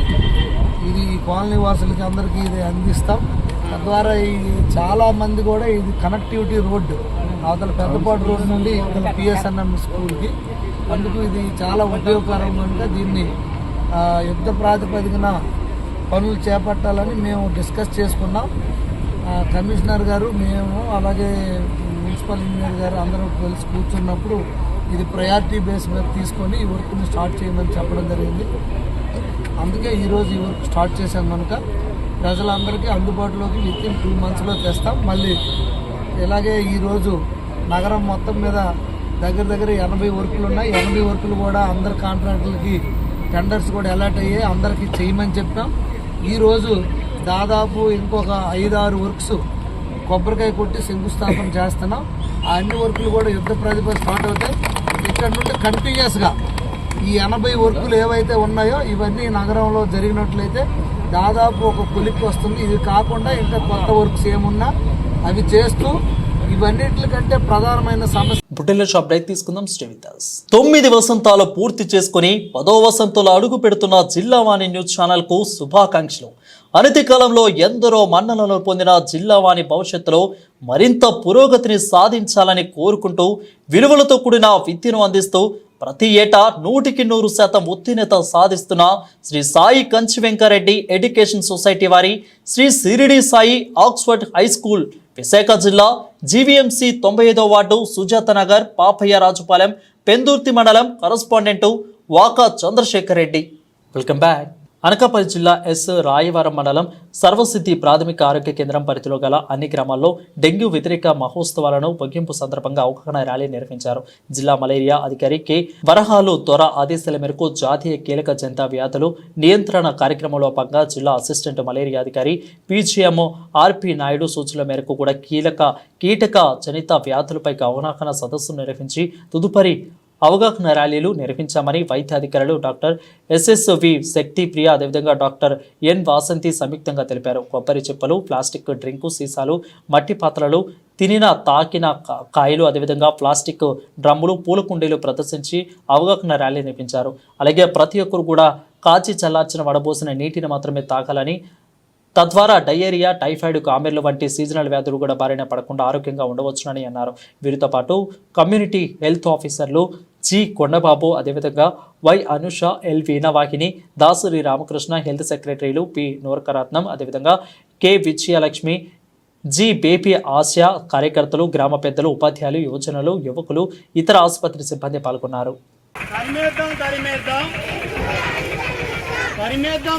ఇది ఈ కాలనీ వాసులకి అందరికీ ఇది అందిస్తాం. తద్వారా ఈ చాలా మంది కూడా ఇది కనెక్టివిటీ రోడ్డు, అవతల పెద్దపాటు రోడ్డు నుండి ఇక్కడ PSNM స్కూల్కి, అందుకు ఇది చాలా ఉపయోగకరం కనుక దీన్ని యుద్ధ ప్రాతిపదికన పనులు చేపట్టాలని మేము డిస్కస్ చేసుకున్నాం. కమిషనర్ గారు, మేము, అలాగే మున్సిపల్ ఇంజనీర్ గారు అందరూ కలిసి కూర్చున్నప్పుడు ఇది ప్రయారిటీ బేస్ మీద తీసుకొని ఈ వర్క్ని స్టార్ట్ చేయమని చెప్పడం జరిగింది. అందుకే ఈరోజు ఈ వర్క్ స్టార్ట్ చేశాం కనుక ప్రజలందరికీ అందుబాటులోకి వితిన్ 2 monthsలో తెస్తాం. మళ్ళీ ఇలాగే ఈరోజు నగరం మొత్తం మీద దగ్గర 80 వర్కులు ఉన్నాయి. 80 వర్కులు కూడా అందరు కాంట్రాక్టులకి టెండర్స్ కూడా అలాట్ అయ్యాయి, అందరికీ చేయమని చెప్పాం. ఈరోజు దాదాపు ఇంకొక 5-6 వర్క్స్ కొబ్బరికాయ కొట్టి శంకుస్థాపన చేస్తున్నాం. ఆ అన్ని వర్కులు కూడా యుద్ధ ప్రతిపద స్టార్ట్ అవుతాయి. ఇక్కడ నుండి కంటిన్యూస్గా ఈ 80 వర్కులు ఏవైతే ఉన్నాయో ఇవన్నీ నగరంలో జరిగినట్లయితే దాదాపు ఒక కొలిక్కి వస్తుంది. ఇది కాకుండా ఇంకా కొత్త వర్క్స్ ఏమున్నా అవి చేస్తూ ఇవన్నిటికంటే ప్రధానమైన సమస్య
బుట్టెల షాప్ బ్రేక్ తీసుకుందాం. Stay with us. 9 వసంతాలు పూర్తి చేసుకుని 10వ వసంతంలో అడుగు పెడుతున్న జిల్లావాణి న్యూస్ ఛానల్ కు శుభాకాంక్షలు. అనతి కాలంలో ఎందరో మన్ననలు పొందిన జిల్లావాణి భవిష్యత్తులో మరింత పురోగతిని సాధించాలని కోరుకుంటూ విలువలతో కూడిన విద్యను అందిస్తూ ప్రతి ఏటా 100% ఉత్తీర్ణత సాధిస్తున్న శ్రీ సాయి కంచి వెంకారెడ్డి ఎడ్యుకేషన్ సొసైటీ వారి Shri Shiridi Sai Oxford high school Visakha జిల్లా జీవీఎంసీ 95వ వార్డు సుజాత నగర్ పాపయ్య రాజుపాలెం పెందుర్తి మండలం correspondent Vaka Chandrasekhar Reddy. Welcome back. Anakapalli జిల్లా ఎస్ రాయవరం మండలం సర్వసిద్ధి ప్రాథమిక ఆరోగ్య కేంద్రం పరిధిలో గల అన్ని గ్రామాల్లో డెంగ్యూ వ్యతిరేక మహోత్సవాలను ముగింపు సందర్భంగా అవగాహన ర్యాలీ నిర్వహించారు. జిల్లా మలేరియా అధికారి కె వరహాలు త్వర ఆదేశాల మేరకు జాతీయ కీలక జంతా వ్యాధులు నియంత్రణ కార్యక్రమంలో భాగంగా జిల్లా అసిస్టెంట్ మలేరియా అధికారి పిజిఎం ఆర్పి నాయుడు సూచనల మేరకు కూడా కీటక జనిత వ్యాధులపై అవగాహన సదస్సు నిర్వహించి తదుపరి అవగాహన ర్యాలీలు నిర్వహించామని వైద్య అధికారులు డాక్టర్ ఎస్ఎస్వి శక్తి ప్రియ అదేవిధంగా డాక్టర్ ఎన్ వాసంతి సంయుక్తంగా తెలిపారు. కొబ్బరి చిప్పలు, ప్లాస్టిక్ డ్రింకు సీసాలు, మట్టి పాత్రలు, తాకిన కాయలు అదేవిధంగా ప్లాస్టిక్ డ్రమ్ములు, పూల కుండీలు ప్రదర్శించి అవగాహన ర్యాలీ నిర్వహించారు. అలాగే ప్రతి ఒక్కరు కూడా కాచి చల్లార్చిన వడబోసిన నీటిని మాత్రమే తాగాలని, తద్వారా డయేరియా, టైఫాయిడ్, కామెర్లు వంటి సీజనల్ వ్యాధులు కూడా బారిన పడకుండా ఆరోగ్యంగా ఉండవచ్చునని అన్నారు. వీరితో పాటు కమ్యూనిటీ హెల్త్ ఆఫీసర్లు జి కొండబాబు అదేవిధంగా Y Anusha, L Veenavahini, Dasari Ramakrishna, health సెక్రటరీలు పి నూరకరత్నం అదేవిధంగా కె విజయలక్ష్మి, జి బేపీ ఆసియా కార్యకర్తలు, గ్రామ పెద్దలు, ఉపాధ్యాయులు, యువజనులు, యువకులు, ఇతర ఆసుపత్రి సిబ్బంది పాల్గొన్నారు.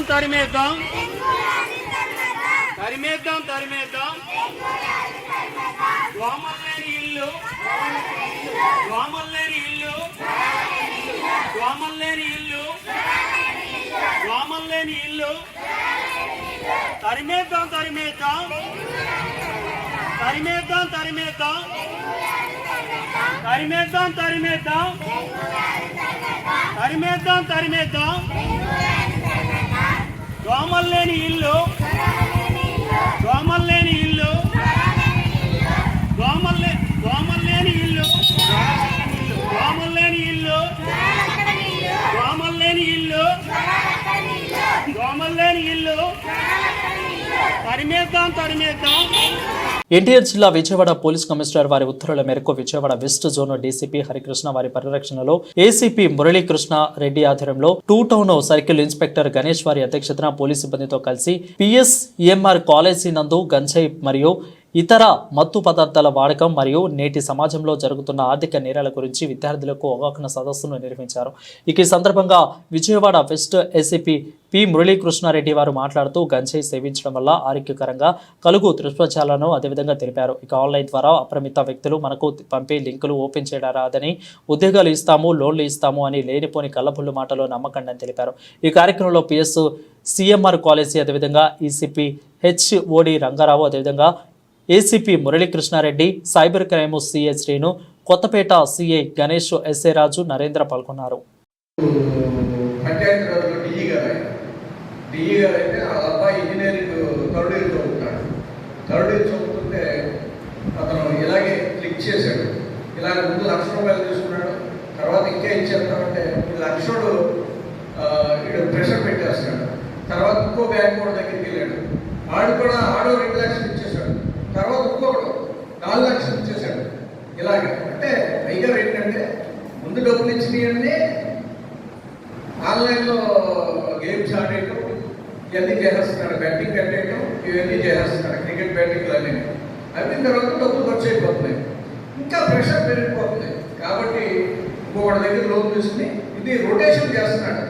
దోమల్లేని ఇల్లు తరిమేద్దాం దోమల్లేని ఇల్లు
ఎన్టీఆర్ జిల్లా విజయవాడ పోలీస్ కమిషనర్ వారి ఉత్తర్వుల మేరకు Vijayawada west zone DCP Harikrishna వారి పరిరక్షణలో ఏసీపీ మురళీకృష్ణ రెడ్డి ఆధ్వర్యంలో 2 టౌన్ సర్కిల్ ఇన్స్పెక్టర్ గణేష్ వారి అధ్యక్షతన పోలీస్ సిబ్బందితో కలిసి పిఎస్ఈఎంఆర్ కాలేజీ నందు గంజాయి మరియు ఇతర మత్తు పదార్థాల వాడకం మరియు నేటి సమాజంలో జరుగుతున్న ఆర్థిక నేరాల గురించి విద్యార్థులకు అవగాహన సదస్సును నిర్వహించారు. ఈ సందర్భంగా Vijayawada west ACP P Murali Krishna Reddy వారు మాట్లాడుతూ గంజాయి సేవించడం వల్ల ఆరోగ్యకరంగా కలుగు దుష్ప్రచారాలను అదేవిధంగా తెలిపారు. ఆన్లైన్ ద్వారా అప్రమిత వ్యక్తులు మనకు పంపే లింకులు ఓపెన్ చేయరాదని, ఉద్యోగాలు ఇస్తాము, లోన్లు ఇస్తాము అని లేనిపోని కళ్ళబుల్లు మాటలో నమ్మకండి అని తెలిపారు. ఈ కార్యక్రమంలో పిఎస్ సిఎంఆర్ కాలేజీ అదేవిధంగా ఈసీపీ హెచ్ఓడి రంగారావు అదేవిధంగా ACP Murali Krishna Reddy, cyber crime CI Srinu, Kothapeta CI Ganesh, SA Raju, Narendra పాల్గొన్నారు.
డిఈ గారు అయితే ఆ అబ్బాయి ఇంజనీరింగ్ థర్డ్ ఇయర్ చదువుతున్నాడు. థర్డ్ ఇయర్ చదువుతుంటే అతను ఇలాగే క్లిక్ చేశాడు. ఇలాగ ముందు ₹1,00,000 తీసుకున్నాడు. తర్వాత ఇంకా ఇచ్చేస్తామంటే లక్షడు ప్రెషర్ పెట్టేస్తాడు. తర్వాత ఇంకో బ్యాంక్ కూడా దగ్గరికి వెళ్ళాడు. ఆడు 2 లక్షలు ఇచ్చేసాడు. తర్వాత ఇంకొకడు 4 లక్షలు ఇచ్చేసాడు. ఇలాగే అంటే పైగా ఏంటంటే ముందు డబ్బులు ఇచ్చినవన్నీ ఆన్లైన్లో గేమ్స్ ఆడేయటం ఇవన్నీ చేసేస్తున్నాడు. బెట్టింగ్ కట్టేయటం ఇవన్నీ చేసేస్తున్నాడు. క్రికెట్ బెట్టింగ్లు అన్నీ అయిన తర్వాత డబ్బులు ఖర్చు అయిపోతున్నాయి. ఇంకా ప్రెషర్ పెరిగిపోతుంది. కాబట్టి ఇంకొకటి దగ్గర లోన్ తీసుకుని ఇది రొటేషన్ చేస్తున్నాడు.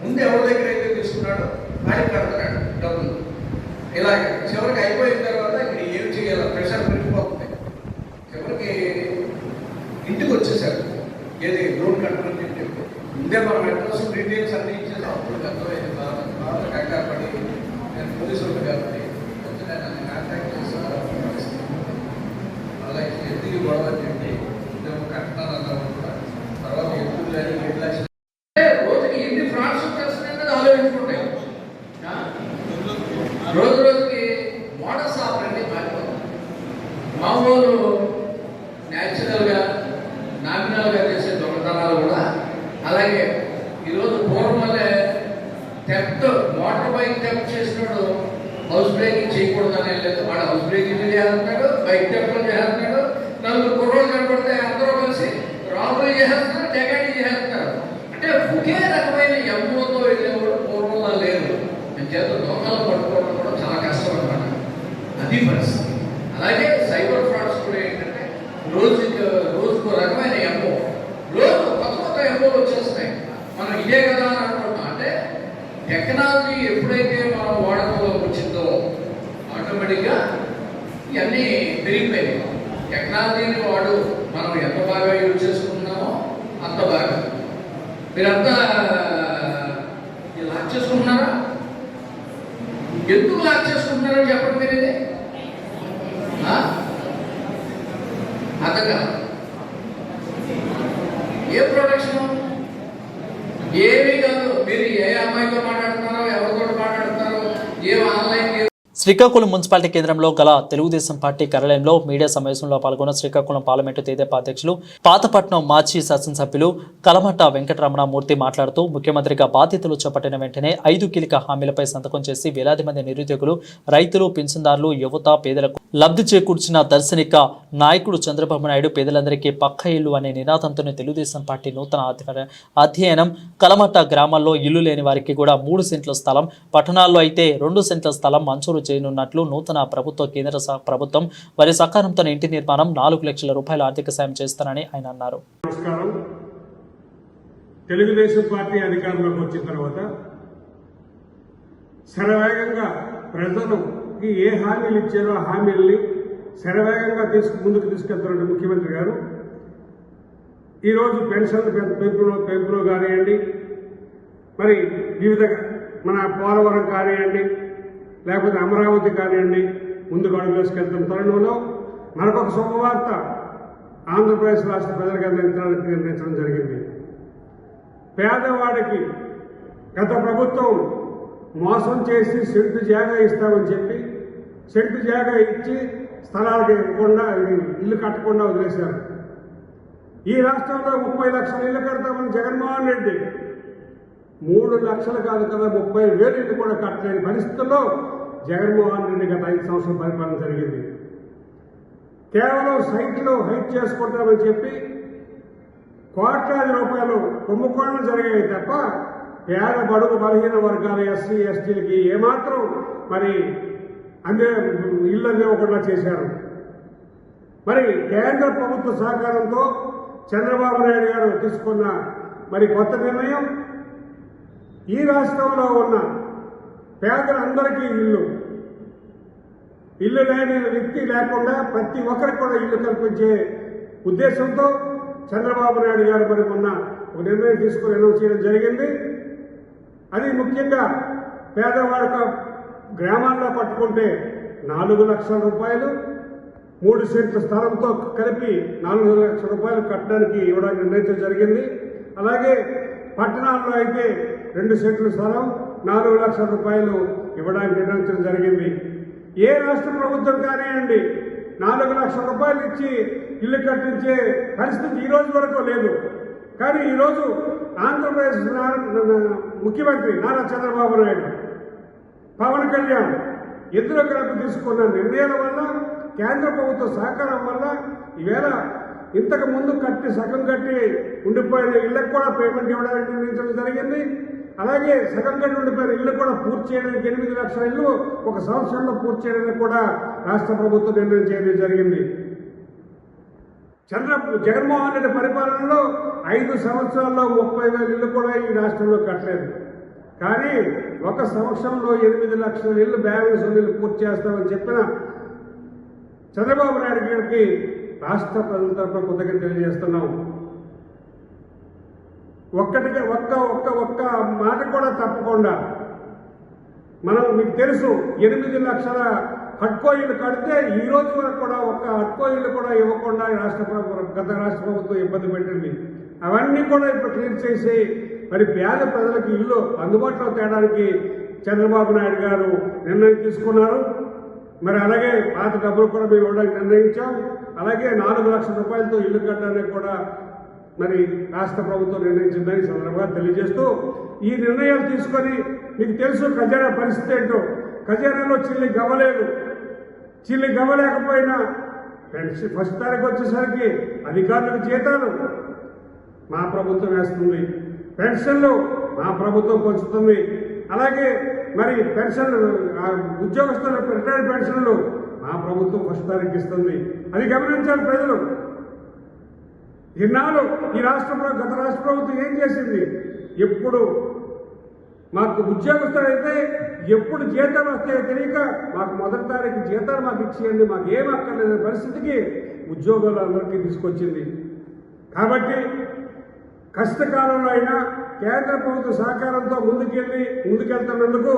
ముందు ఎవరి దగ్గర అయితే తీసుకున్నాడో ఆయన కడుతున్నాడు డబ్బులు. ఇలాగే చివరికి అయిపోయిన తర్వాత ఇక్కడ ఏం చేయాలో ప్రెషర్ పెరిగిపోతుంది. చివరికి ఇంటికి వచ్చేసారు. ఏది లోన్ కట్టమని చెప్పి ముందే మనం అడ్రస్ డీటెయిల్స్ అన్నీ ఇచ్చేసాం. అప్పుడు అర్థమైంది. బాగా కంగారు పడి నేను పోలీసులు కాబట్టి నేను కాంటాక్ట్ చేస్తాను. అలా ఎందుకు గొడవ చెప్పి మేము కట్టాలన్నాము కూడా. తర్వాత ఎప్పుడు లేదు 7 లక్షలు రోజుకి ఎన్ని ఫ్రాడ్స్ చేస్తున్నాయని ఆలోచించుకుంటాయి. రోజుకి మోడల్స్ ఆపరండి మారిపోతుంది. మామూలు థెఫ్ట్ మోటార్ బైక్ థెఫ్ట్ చేసినాడు హౌస్ బ్రేకింగ్ చేయకూడదు అనేది లేదు. వాడు హౌస్ బ్రేకింగ్ చేస్తున్నాడు, బైక్ థెఫ్ట్ చేస్తున్నాడు, నలుగురు కుర్రోళ్ళు కనపడితే అందరూ కలిసి రాబరీ చేస్తున్నారు, డెకాటీ చేస్తున్నారు. అంటే ఒకే రకమైన ఎంఓతో వెళ్ళేవాడు పూర్వంలో లేదు. అని చేత దొంగలు పట్టుకోవడం కూడా చాలా కష్టం అనమాట. అది పరిస్థితి. అలాగే సైబర్ ఫ్రాడ్స్ కూడా ఏంటంటే రోజుకు రకమైన ఎంఓ, రోజు కొత్త ఎంఓలు వచ్చేస్తున్నాయి. మనం ఇదే కదా అని అనుకుంటున్నాం. అంటే టెక్నాలజీ ఎప్పుడైతే మనం వాడకంలోకి వచ్చిందో ఆటోమేటిక్గా ఇవన్నీ పెరిగిపోయాయి. టెక్నాలజీని మనం ఎంత బాగా యూజ్ చేసుకుంటున్నామో అంత బాగా. మీరంతా లాక్ చేసుకుంటున్నారా? ఎందుకు లాక్ చేసుకుంటున్నారో చెప్పండి. మీరు ఇది అర్థంగా ఏ ప్రొడక్షన్ ఏమీ కాదు. మీరు ఏ అమ్మాయితో మాట్లాడుతున్నారో, ఎవరితో మాట్లాడుతున్నారో, ఏం ఆన్లైన్
శ్రీకాకుళం మున్సిపాలిటీ కేంద్రంలో గల తెలుగుదేశం పార్టీ కార్యాలయంలో మీడియా సమావేశంలో పాల్గొన్న శ్రీకాకుళం పార్లమెంటు తెదేపా అధ్యక్షులు పాతపట్నం మాజీ శాసనసభ్యులు కలమట్ట వెంకటరమణమూర్తి మాట్లాడుతూ ముఖ్యమంత్రిగా బాధ్యతలు చేపట్టిన వెంటనే 5 కీలక హామీలపై సంతకం చేసి వేలాది మంది నిరుద్యోగులు, రైతులు, పింఛన్దారులు, యువత, పేదలకు లబ్ధి చేకూర్చిన దర్శనిక నాయకుడు చంద్రబాబు నాయుడు పేదలందరికీ పక్క ఇల్లు అనే నినాదంతో తెలుగుదేశం పార్టీ నూతన అధ్యయనం కలమట్ట గ్రామాల్లో ఇల్లు లేని వారికి కూడా 3 సెంట్ల స్థలం, పట్టణాల్లో అయితే 2 సెంట్ల స్థలం మంజూరు చేయనున్నట్లు నూతన కేంద్ర ప్రభుత్వం వారి సహకారంతో ఇంటి నిర్మాణం 4 లక్షల రూపాయల ఆర్థిక సాయం చేస్తానని ఆయన అన్నారు.
నమస్కారం. తెలుగుదేశం పార్టీ అధికారంలోకి వచ్చిన తర్వాత శరవేగంగా ప్రజలకి ఏ హామీలు ఇచ్చారో ఆ హామీల్ని శరవేగంగా ముందుకు తీసుకెళ్తున్న ముఖ్యమంత్రి గారు ఈరోజు పెన్షన్ పెంపులో కానివ్వండి, మరి వివిధ మన పోలవరం కానివ్వండి, లేకపోతే అమరావతి కానివ్వండి, ముందుకు అడుగు వేసుకెళ్తున్న తరుణంలో మరొక శుభవార్త ఆంధ్రప్రదేశ్ రాష్ట్ర ప్రజలకు అందించడం జరిగింది. పేదవాడికి గత ప్రభుత్వం మోసం చేసి సెంటు జాగా ఇస్తామని చెప్పి సెంటు జాగా ఇచ్చి స్థలాలకు ఇవ్వకుండా ఇల్లు కట్టకుండా వదిలేశారు. ఈ రాష్ట్రంలో 30 లక్షల ఇల్లు కడతామని జగన్మోహన్ రెడ్డి 3 లక్షలు కాదు కదా 30,000 ఇల్లు కూడా కట్టలేని పరిస్థితుల్లో జగన్మోహన్ రెడ్డి గత 5 సంవత్సరాల పరిపాలన జరిగింది. కేవలం సైట్లు హైట్ చేసుకుంటామని చెప్పి కోట్లాది రూపాయలు కుంభకోణాలు జరిగాయి తప్ప పేద బడుగు బలహీన వర్గాల ఎస్సీ ఎస్టీలకి ఏమాత్రం మరి ఇల్లు అందివ్వకుండా చేశారు. మరి కేంద్ర ప్రభుత్వ సహకారంతో చంద్రబాబు నాయుడు గారు తీసుకున్న మరి కొత్త నిర్ణయం ఈ రాష్ట్రంలో ఉన్న పేదలందరికీ ఇల్లు లేని వ్యక్తి లేకుండా ప్రతి ఒక్కరికి కూడా ఇల్లు కల్పించే ఉద్దేశంతో చంద్రబాబు నాయుడు గారు మరి మొన్న ఒక నిర్ణయం తీసుకుని అనౌన్స్ చేయడం జరిగింది. అది ముఖ్యంగా పేదవాళ్ళ గ్రామాల్లో పట్టుకుంటే 4 లక్షల రూపాయలు, 3 సెంట్ల స్థలంతో కలిపి 4 లక్షల రూపాయలు కట్టడానికి ఇవ్వడానికి నిర్ణయించడం జరిగింది. అలాగే పట్టణాల్లో అయితే 2 సెంట్ల స్థలం 4 లక్షల రూపాయలు ఇవ్వడానికి నిర్ణయించడం జరిగింది. ఏ రాష్ట్ర ప్రభుత్వం కానివ్వండి 4 లక్షల రూపాయలు ఇచ్చి ఇల్లు కట్టించే పరిస్థితి ఈ రోజు వరకు లేదు. కానీ ఈరోజు ఆంధ్రప్రదేశ్ ముఖ్యమంత్రి నారా చంద్రబాబు నాయుడు, పవన్ కళ్యాణ్ ఇద్దరు కలిపి తీసుకున్న నిర్ణయాల వల్ల, కేంద్ర ప్రభుత్వ సహకారం వల్ల ఈవేళ ఇంతకు ముందు సగం కట్టి ఉండిపోయిన ఇళ్లకు కూడా పేమెంట్ ఇవ్వడానికి నిర్ణయించడం జరిగింది. అలాగే సగం కట్టి ఉండిపోయిన ఇల్లు కూడా పూర్తి చేయడానికి 8 లక్షల ఇల్లు 1 సంవత్సరంలో పూర్తి చేయడానికి కూడా రాష్ట్ర ప్రభుత్వం నిర్ణయం చేయడం జరిగింది. జగన్మోహన్ రెడ్డి పరిపాలనలో 5 సంవత్సరాల్లో 30,000 ఇల్లు కూడా ఈ రాష్ట్రంలో కట్టలేదు. కానీ 1 సంవత్సరంలో 8 లక్షల ఇల్లు బ్యాలెన్స్ ఇల్లు పూర్తి చేస్తామని చెప్పిన చంద్రబాబు నాయుడు గారికి రాష్ట్ర ప్రజల తరఫున కృతజ్ఞతలు తెలియజేస్తున్నాం. ఒక్క మాట కూడా తప్పకుండా మీకు తెలుసు 8 లక్షల హడ్కో ఇల్లు కడితే ఈ రోజు వరకు కూడా ఒక్క హడ్కో ఇల్లు కూడా ఇవ్వకుండా గత రాష్ట్ర ప్రభుత్వం ఇబ్బంది పెట్టింది. అవన్నీ కూడా ఇప్పుడు క్లియర్ చేసి మరి పేద ప్రజలకు ఇల్లు అందుబాటులో తేడానికి చంద్రబాబు నాయుడు గారు నిర్ణయం తీసుకున్నారు. మరి అలాగే పాత డబ్బులు కూడా మేము ఇవ్వడానికి నిర్ణయించాం. అలాగే 4 లక్షల రూపాయలతో ఇల్లు కట్టడానికి కూడా మరి రాష్ట్ర ప్రభుత్వం నిర్ణయించిందని ఈ సందర్భంగా తెలియజేస్తూ ఈ నిర్ణయాలు తీసుకొని మీకు తెలుసు ఖజానా పరిస్థితి ఏంటో. ఖజానాలో చిల్లి గవ్వలేదు. చిల్లి గవ్వలేకపోయినా ఫస్ట్ తారీఖు వచ్చేసరికి అధికారులకు జీతాలు మా ప్రభుత్వం వేస్తుంది, పెన్షన్లు మా ప్రభుత్వం పంచుతుంది, అలాగే మరి పెన్షన్లు ఉద్యోగస్తుల రిటైర్డ్ పెన్షన్లు మా ప్రభుత్వం ఫస్ట్ తారీఖు ఇస్తుంది. అది గమనించాలి ప్రజలు. ఇన్నాళ్ళు ఈ గత రాష్ట్ర ప్రభుత్వం ఏం చేసింది? ఎప్పుడు మాకు ఉద్యోగస్తులైతే ఎప్పుడు జీతాలు వస్తాయో తెలియక మాకు మొదటి తారీఖు జీతాలు మాకు ఇచ్చేయండి, మాకు ఏం అక్కర్లేని పరిస్థితికి ఉద్యోగాలు అందరికీ తీసుకొచ్చింది. కాబట్టి కష్టకాలంలో అయినా కేంద్ర ప్రభుత్వ సహకారంతో ముందుకెళ్తున్నందుకు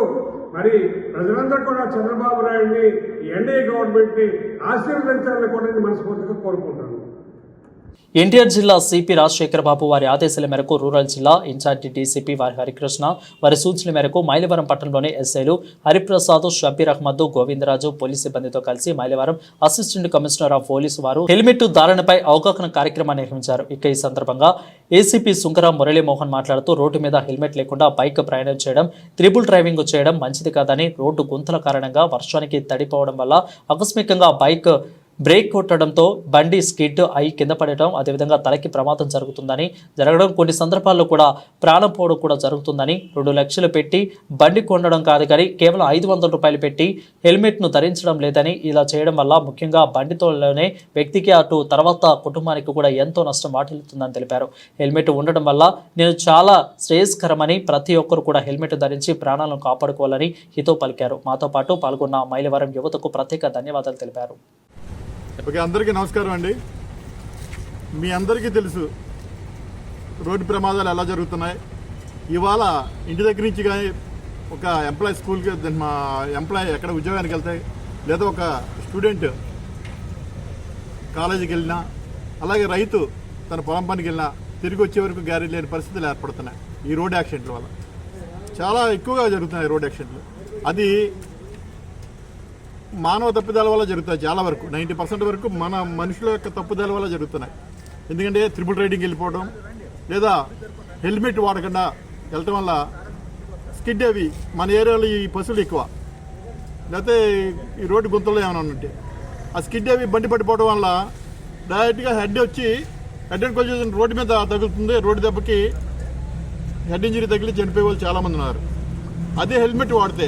మరి ప్రజలందరూ కూడా చంద్రబాబు నాయుడిని ఎన్డీఏ గవర్నమెంట్ని ఆశీర్వదించాలని కూడా నేను మనస్ఫూర్తిగా కోరుకుంటాను.
ఎన్టీఆర్ జిల్లా సిపి రాజశేఖర బాబు వారి ఆదేశాల మేరకు రూరల్ జిల్లా ఇన్ఛార్జి డీసీపీ వారి హరికృష్ణ వారి సూచనల మేరకు మైలవరం పట్టణంలోని ఎస్ఐలు హరిప్రసాద్, షబీర్ అహ్మద్, గోవిందరాజు పోలీస్ సిబ్బందితో కలిసి Mylavaram assistant commissioner of police వారు హెల్మెట్ ధారణపై అవగాహన కార్యక్రమాన్ని నిర్వహించారు. ఇక ఈ సందర్భంగా ఏసీపీ సుంకర మురళీమోహన్ మాట్లాడుతూ రోడ్డు మీద హెల్మెట్ లేకుండా బైక్ ప్రయాణం చేయడం, త్రిబుల్ డ్రైవింగ్ చేయడం మంచిది కాదని, రోడ్డు గుంతల కారణంగా వర్షానికి తడిపోవడం వల్ల ఆకస్మికంగా బైక్ బ్రేక్ కొట్టడంతో బండి స్కిడ్ అయి కింద పడటం, అదేవిధంగా తలకి ప్రమాదం జరగడం కొన్ని సందర్భాల్లో కూడా ప్రాణం పోవడం కూడా జరుగుతుందని, 2 లక్షలు పెట్టి బండి కొనడం కాదు కానీ కేవలం 500 రూపాయలు పెట్టి హెల్మెట్ను ధరించడం లేదని, ఇలా చేయడం వల్ల ముఖ్యంగా బండితోనే వ్యక్తికి అటు తర్వాత కుటుంబానికి కూడా ఎంతో నష్టం వాటిల్లుతుందని తెలిపారు. హెల్మెట్ ఉండడం వల్ల నేను చాలా శ్రేయస్కరమని, ప్రతి ఒక్కరు కూడా హెల్మెట్ ధరించి ప్రాణాలను కాపాడుకోవాలని హితవు పలికారు. మాతో పాటు పాల్గొన్న మైలవరం యువతకు ప్రత్యేక ధన్యవాదాలు తెలిపారు.
ఓకే, అందరికీ నమస్కారం అండి. మీ అందరికీ తెలుసు రోడ్డు ప్రమాదాలు ఎలా జరుగుతున్నాయి. ఇవాళ ఇంటి దగ్గర నుంచి కానీ ఒక ఎంప్లాయీ స్కూల్కి మా ఎంప్లాయీ ఎక్కడ ఉద్యోగానికి వెళ్తాయి, లేదా ఒక స్టూడెంట్ కాలేజీకి వెళ్ళినా, అలాగే రైతు తన పొలం పనికి వెళ్ళినా తిరిగి వచ్చే వరకు గ్యారేజ్ లేని పరిస్థితులు ఏర్పడుతున్నాయి ఈ రోడ్ యాక్సిడెంట్ల వల్ల. చాలా ఎక్కువగా జరుగుతున్నాయి రోడ్ యాక్సిడెంట్లు. అది మానవ తప్పిదాల వల్ల జరుగుతాయి. చాలా వరకు 90% వరకు మన మనుషుల యొక్క తప్పుదాల వల్ల జరుగుతున్నాయి. ఎందుకంటే త్రిబుల్ రైడింగ్ వెళ్ళిపోవడం, లేదా హెల్మెట్ వాడకుండా వెళ్ళటం వల్ల స్కిడ్ అవి మన ఏరియాలో ఈ పశువులు ఎక్కువ, లేకపోతే ఈ రోడ్డు గుంతల్లో ఏమైనా ఉంటే ఆ స్కిడ్ అవి బండి పడిపోవడం వల్ల డైరెక్ట్గా హెడ్ అండ్ కొంచెం రోడ్డు మీద తగులుతుంది. రోడ్డు దెబ్బకి హెడ్ ఇంజరీ తగిలి చనిపోయే వాళ్ళు చాలామంది ఉన్నారు. అదే హెల్మెట్ వాడితే,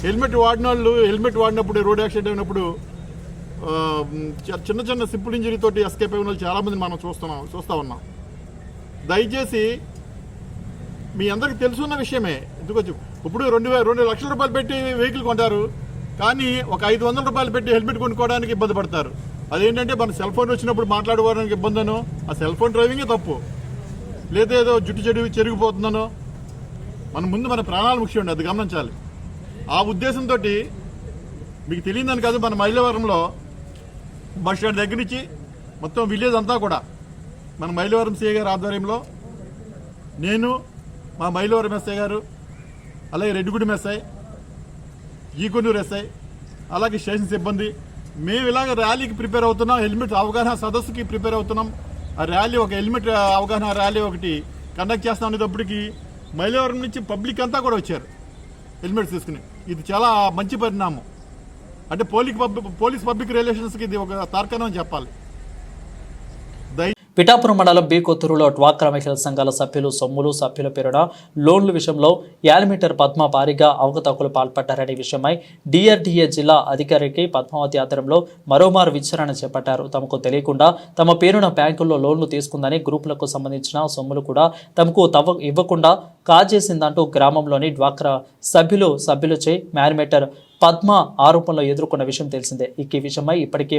హెల్మెట్ వాడినప్పుడు రోడ్ యాక్సిడెంట్ అయినప్పుడు చిన్న సింపుల్ ఇంజరీ తోటి ఎస్కేప్ అయిన వాళ్ళు చాలామంది మనం చూస్తూ ఉన్నాం. దయచేసి మీ అందరికీ తెలుసున్న విషయమే. ఎందుకొచ్చు ఇప్పుడు 2 లక్షల రూపాయలు పెట్టి వెహికల్ కొంటారు, కానీ ఒక 500 రూపాయలు పెట్టి హెల్మెట్ కొనుక్కోవడానికి ఇబ్బంది పడతారు. అదేంటంటే మన సెల్ ఫోన్ వచ్చినప్పుడు మాట్లాడుకోవడానికి ఇబ్బంది అనో, ఆ సెల్ ఫోన్ డ్రైవింగే తప్పు, లేదా ఏదో జుట్టు చెరిగిపోతుందనో. మన ప్రాణాలు ముఖ్యం అండి, అది గమనించాలి. ఆ ఉద్దేశంతో మీకు తెలియదని కాదు, మన మైలవరంలో బస్ స్టాండ్ దగ్గర నుంచి మొత్తం విలేజ్ అంతా కూడా మన మైలవరం సిఐ గారి ఆధ్వర్యంలో నేను, మా మైలవరం ఎస్ఐ గారు, అలాగే రెడ్డిగూడెం ఎస్ఐ, ఈకొన్నూరు ఎస్ఐ, అలాగే స్టేషన్ సిబ్బంది మేము ఇలాగ ర్యాలీకి ప్రిపేర్ అవుతున్నాం. హెల్మెట్ అవగాహన సదస్సుకి ప్రిపేర్ అవుతున్నాం. ఆ ర్యాలీ ఒక హెల్మెట్ అవగాహన ర్యాలీ ఒకటి కండక్ట్ చేస్తాం అనేటప్పటికి మైలవరం నుంచి పబ్లిక్ అంతా కూడా వచ్చారు హెల్మెట్స్ తీసుకుని. ఇది చాలా మంచి పరిణామం. అంటే పోలీస్ పబ్లిక్ రిలేషన్స్కి ఇది ఒక తార్కాణం అని చెప్పాలి.
పిఠాపురం మండలం బి కొత్తూరులో డ్వాక్రా మహిళా సంఘాల సభ్యులు సొమ్ములు సభ్యుల పేరున లోన్ల విషయంలో యానిమేటర్ పద్మ భారీగా అవకతవకలు పాల్పడ్డారనే విషయమై డిఆర్డీఏ జిల్లా అధికారికి పద్మావతి ఆధ్వర్యంలో మరోమారు విచారణ చేపట్టారు. తమకు తెలియకుండా తమ పేరున బ్యాంకుల్లో లోన్లు తీసుకుందని, గ్రూపులకు సంబంధించిన సొమ్ములు కూడా తమకు ఇవ్వకుండా కాజేసిందంటూ గ్రామంలోని డ్వాక్రా సభ్యులచే యానిమేటర్ పద్మ ఆరోపణలు ఎదుర్కొన్న విషయం తెలిసిందే. ఈ విషయమై ఇప్పటికే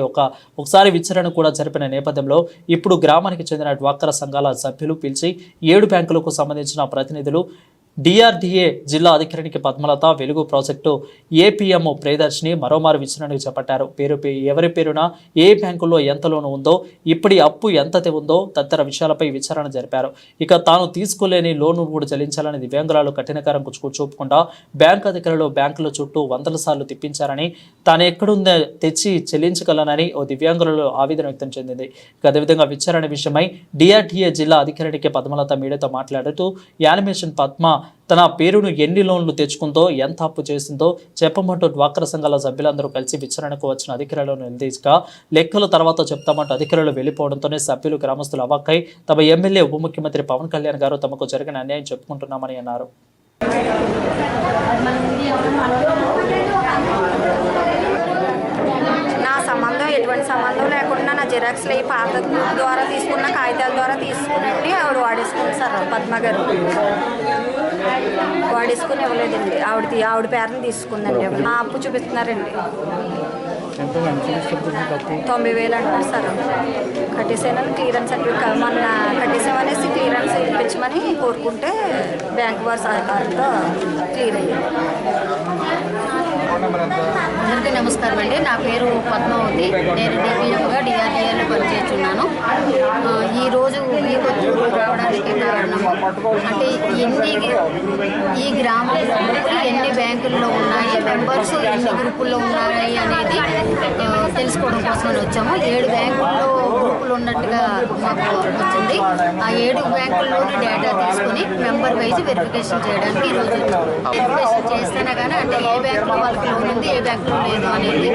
ఒకసారి విచారణ కూడా జరిపిన నేపథ్యంలో ఇప్పుడు గ్రామానికి చెందిన డ్వాక్రా సంఘాల సభ్యులు పిలిచి 7 బ్యాంకులకు సంబంధించిన ప్రతినిధులు డిఆర్డీఏ జిల్లా అధికారికి పద్మలత వెలుగు ప్రాజెక్టు ఏపీఎం ప్రియదర్శిని మరోమారు విచారణకు చేపట్టారు. ఎవరి పేరున ఏ బ్యాంకుల్లో ఎంత లోను ఉందో, ఇప్పటి అప్పు ఎంత ఉందో తదితర విషయాలపై విచారణ జరిపారు. ఇక తాను తీసుకోలేని లోను కూడా చెల్లించాలని దివ్యాంగురాలు కఠినకారం చూపకుండా బ్యాంకు అధికారులు బ్యాంకుల చుట్టూ వందల సార్లు తిప్పించారని, తాను ఎక్కడుందో తెచ్చి చెల్లించగలనని ఓ దివ్యాంగురాలు ఆవేదన వ్యక్తం చెందింది. అదేవిధంగా విచారణ విషయమై డిఆర్డీఏ జిల్లా అధికారికి పద్మలత మీడియాతో మాట్లాడుతూ యానిమేషన్ పద్మ తన పేరును ఎన్ని లోన్లు తెచ్చుకుందో, ఎంత అప్పు చేసిందో చెప్పమంటూ డ్వాక్రా సంఘాల సభ్యులందరూ కలిసి విచారణకు వచ్చిన అధికారులను నిలదీయగా లెక్కల తర్వాత చెప్తామంటూ అధికారులు వెళ్లిపోవడంతోనే సభ్యులు గ్రామస్తులు అవాక్కై తమ ఎమ్మెల్యే ఉప ముఖ్యమంత్రి పవన్ కళ్యాణ్ గారు తమకు జరిగిన అన్యాయం చెప్పుకుంటున్నామని అన్నారు.
ఎటువంటి సంబంధం లేకుండా నా జిరాక్స్లు ఈ పాత ద్వారా తీసుకున్న కాగితాల ద్వారా తీసుకుని ఆవిడ వాడేసుకుంది సార్. పద్మ గారు వాడేసుకుని ఇవ్వలేదండి. ఆవిడ పేరుని తీసుకుందండి. నా అప్పు చూపిస్తున్నారండి. 90,000 అంటున్నారు సార్. కట్టేసానని క్లియరెన్స్ సర్టిఫికేట్ మొన్న కట్టేసామనేసి క్లియరెన్స్ ఇప్పించమని కోరుకుంటే బ్యాంక్ వారి సహకారంతో క్లియర్ అయ్యింది.
అందరికీ నమస్కారం అండి. నా పేరు పద్మావతి. నేను డిపిఎంగా డిఆర్డీఏలో పనిచేస్తున్నాను. ఈరోజు మీకు రావడానికి కారణం అంటే ఈ గ్రామంలో ఎన్ని బ్యాంకుల్లో ఉన్నాయి, మెంబర్స్ ఎన్ని గ్రూపుల్లో ఉన్నాయి అనేది తెలుసుకోవడం కోసమని వచ్చాము. 7 బ్యాంకుల్లో గ్రూపులు ఉన్నట్టుగా మాకు వచ్చింది. ఆ 7 బ్యాంకుల్లోని డేటా తీసుకుని మెంబర్ వైజ్ వెరిఫికేషన్ చేయడానికి ఈరోజు వెరిఫికేషన్ చేస్తేనే కానీ అంటే ఏ బ్యాంకులో వాళ్ళకి లోన్ ఉంది, ఏ బ్యాంకులో లేదు అనేది.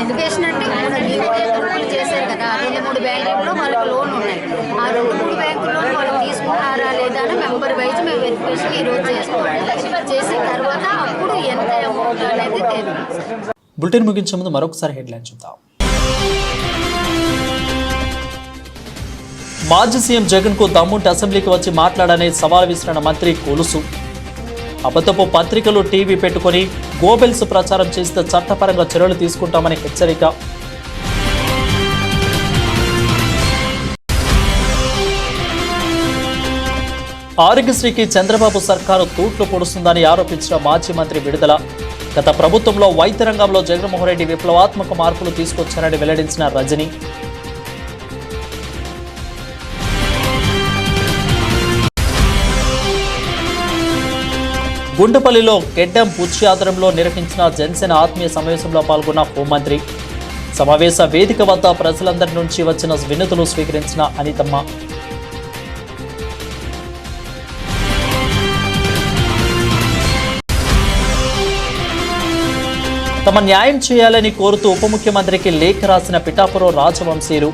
ఎడ్యుకేషన్ అంటే గ్రూపులు చేశారు కదా, 2-3 బ్యాంకుల్లో వాళ్ళకి లోన్ ఉన్నాయి. ఆ 2-3 బ్యాంకుల్లో వాళ్ళు తీసుకున్నారా లేదా అని మెంబర్ వైజ్ మేము వెరిఫికేషన్ ఈరోజు చేసిన తర్వాత అప్పుడు ఎంత అమౌంట్ అనేది తెలియదు.
బులెటిన్ ముగించే ముందు మరొకసారి హెడ్లైన్ చూద్దాం. మాజీ సీఎం జగన్ కు దమ్ముంటే అసెంబ్లీకి వచ్చి మాట్లాడనే సవాల్ విసిరిన మంత్రి కొలుసు. అబద్ధపు పత్రికలు టీవీ పెట్టుకుని గోబెల్స్ ప్రచారం చేస్తే చట్టపరంగా చర్యలు తీసుకుంటామని హెచ్చరిక. ఆరోగ్యశ్రీకి చంద్రబాబు సర్కారు తూట్లు పొడుస్తుందని ఆరోపించిన మాజీ మంత్రి విడుదల. గత ప్రభుత్వంలో వైద్య రంగంలో జగన్మోహన్ రెడ్డి విప్లవాత్మక మార్పులు తీసుకొచ్చారని వెల్లడించిన రజని. గుంటపల్లిలో గెడ్డం బుచ్చి ఆధ్వర్యంలో నిర్వహించిన జనసేన ఆత్మీయ సమావేశంలో పాల్గొన్న హోంమంత్రి. సమావేశ వేదిక వద్ద ప్రజలందరి నుంచి వచ్చిన వినతులు స్వీకరించిన అనితమ్మ. తమ న్యాయం చేయాలని కోరుతూ ఉప ముఖ్యమంత్రికి లేఖ రాసిన పిఠాపురం రాజవంశీయులు.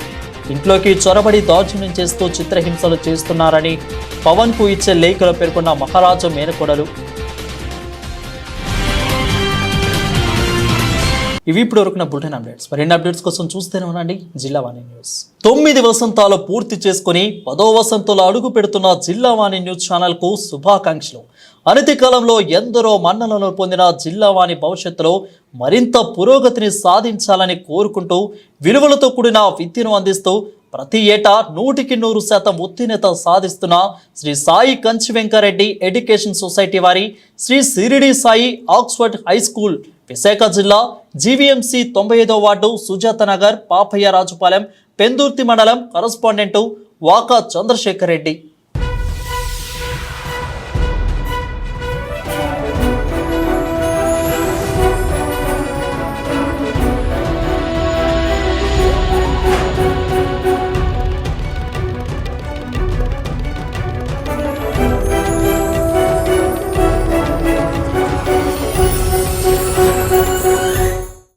ఇంట్లోకి చొరబడి దౌర్జన్యం చేస్తూ చిత్రహింసలు చేస్తున్నారని పవన్ కు ఇచ్చే లేఖలో పేర్కొన్న మహారాజు మేనకోడలు. ఇవి ఇప్పుడు వరకున్న బులెటిన్ అప్డేట్స్. మరిన్ని అప్డేట్స్ కోసం చూస్తూనే ఉండండి జిల్లావాణి న్యూస్. 9 వసంతాలు పూర్తి చేసుకుని 10వ వసంతంలో అడుగు పెడుతున్న జిల్లావాణి న్యూస్ ఛానల్ కు శుభాకాంక్షలు. అనతి కాలంలో ఎందరో మన్ననలు పొందిన జిల్లావాణి భవిష్యత్తులో మరింత పురోగతిని సాధించాలని కోరుకుంటూ విలువలతో కూడిన విద్యను అందిస్తూ ప్రతి ఏటా 100% ఉత్తీర్ణత సాధిస్తున్న శ్రీ సాయి కంచి వెంకారెడ్డి ఎడ్యుకేషన్ సొసైటీ వారి Shri Shiridi Sai Oxford high school Visakha జిల్లా జీవీఎంసీ 95వ వార్డు సుజాత నగర్ పాపయ్య రాజుపాలెం పెందుర్తి మండలం కరస్పాండెంట్ వాకా చంద్రశేఖర్ రెడ్డి.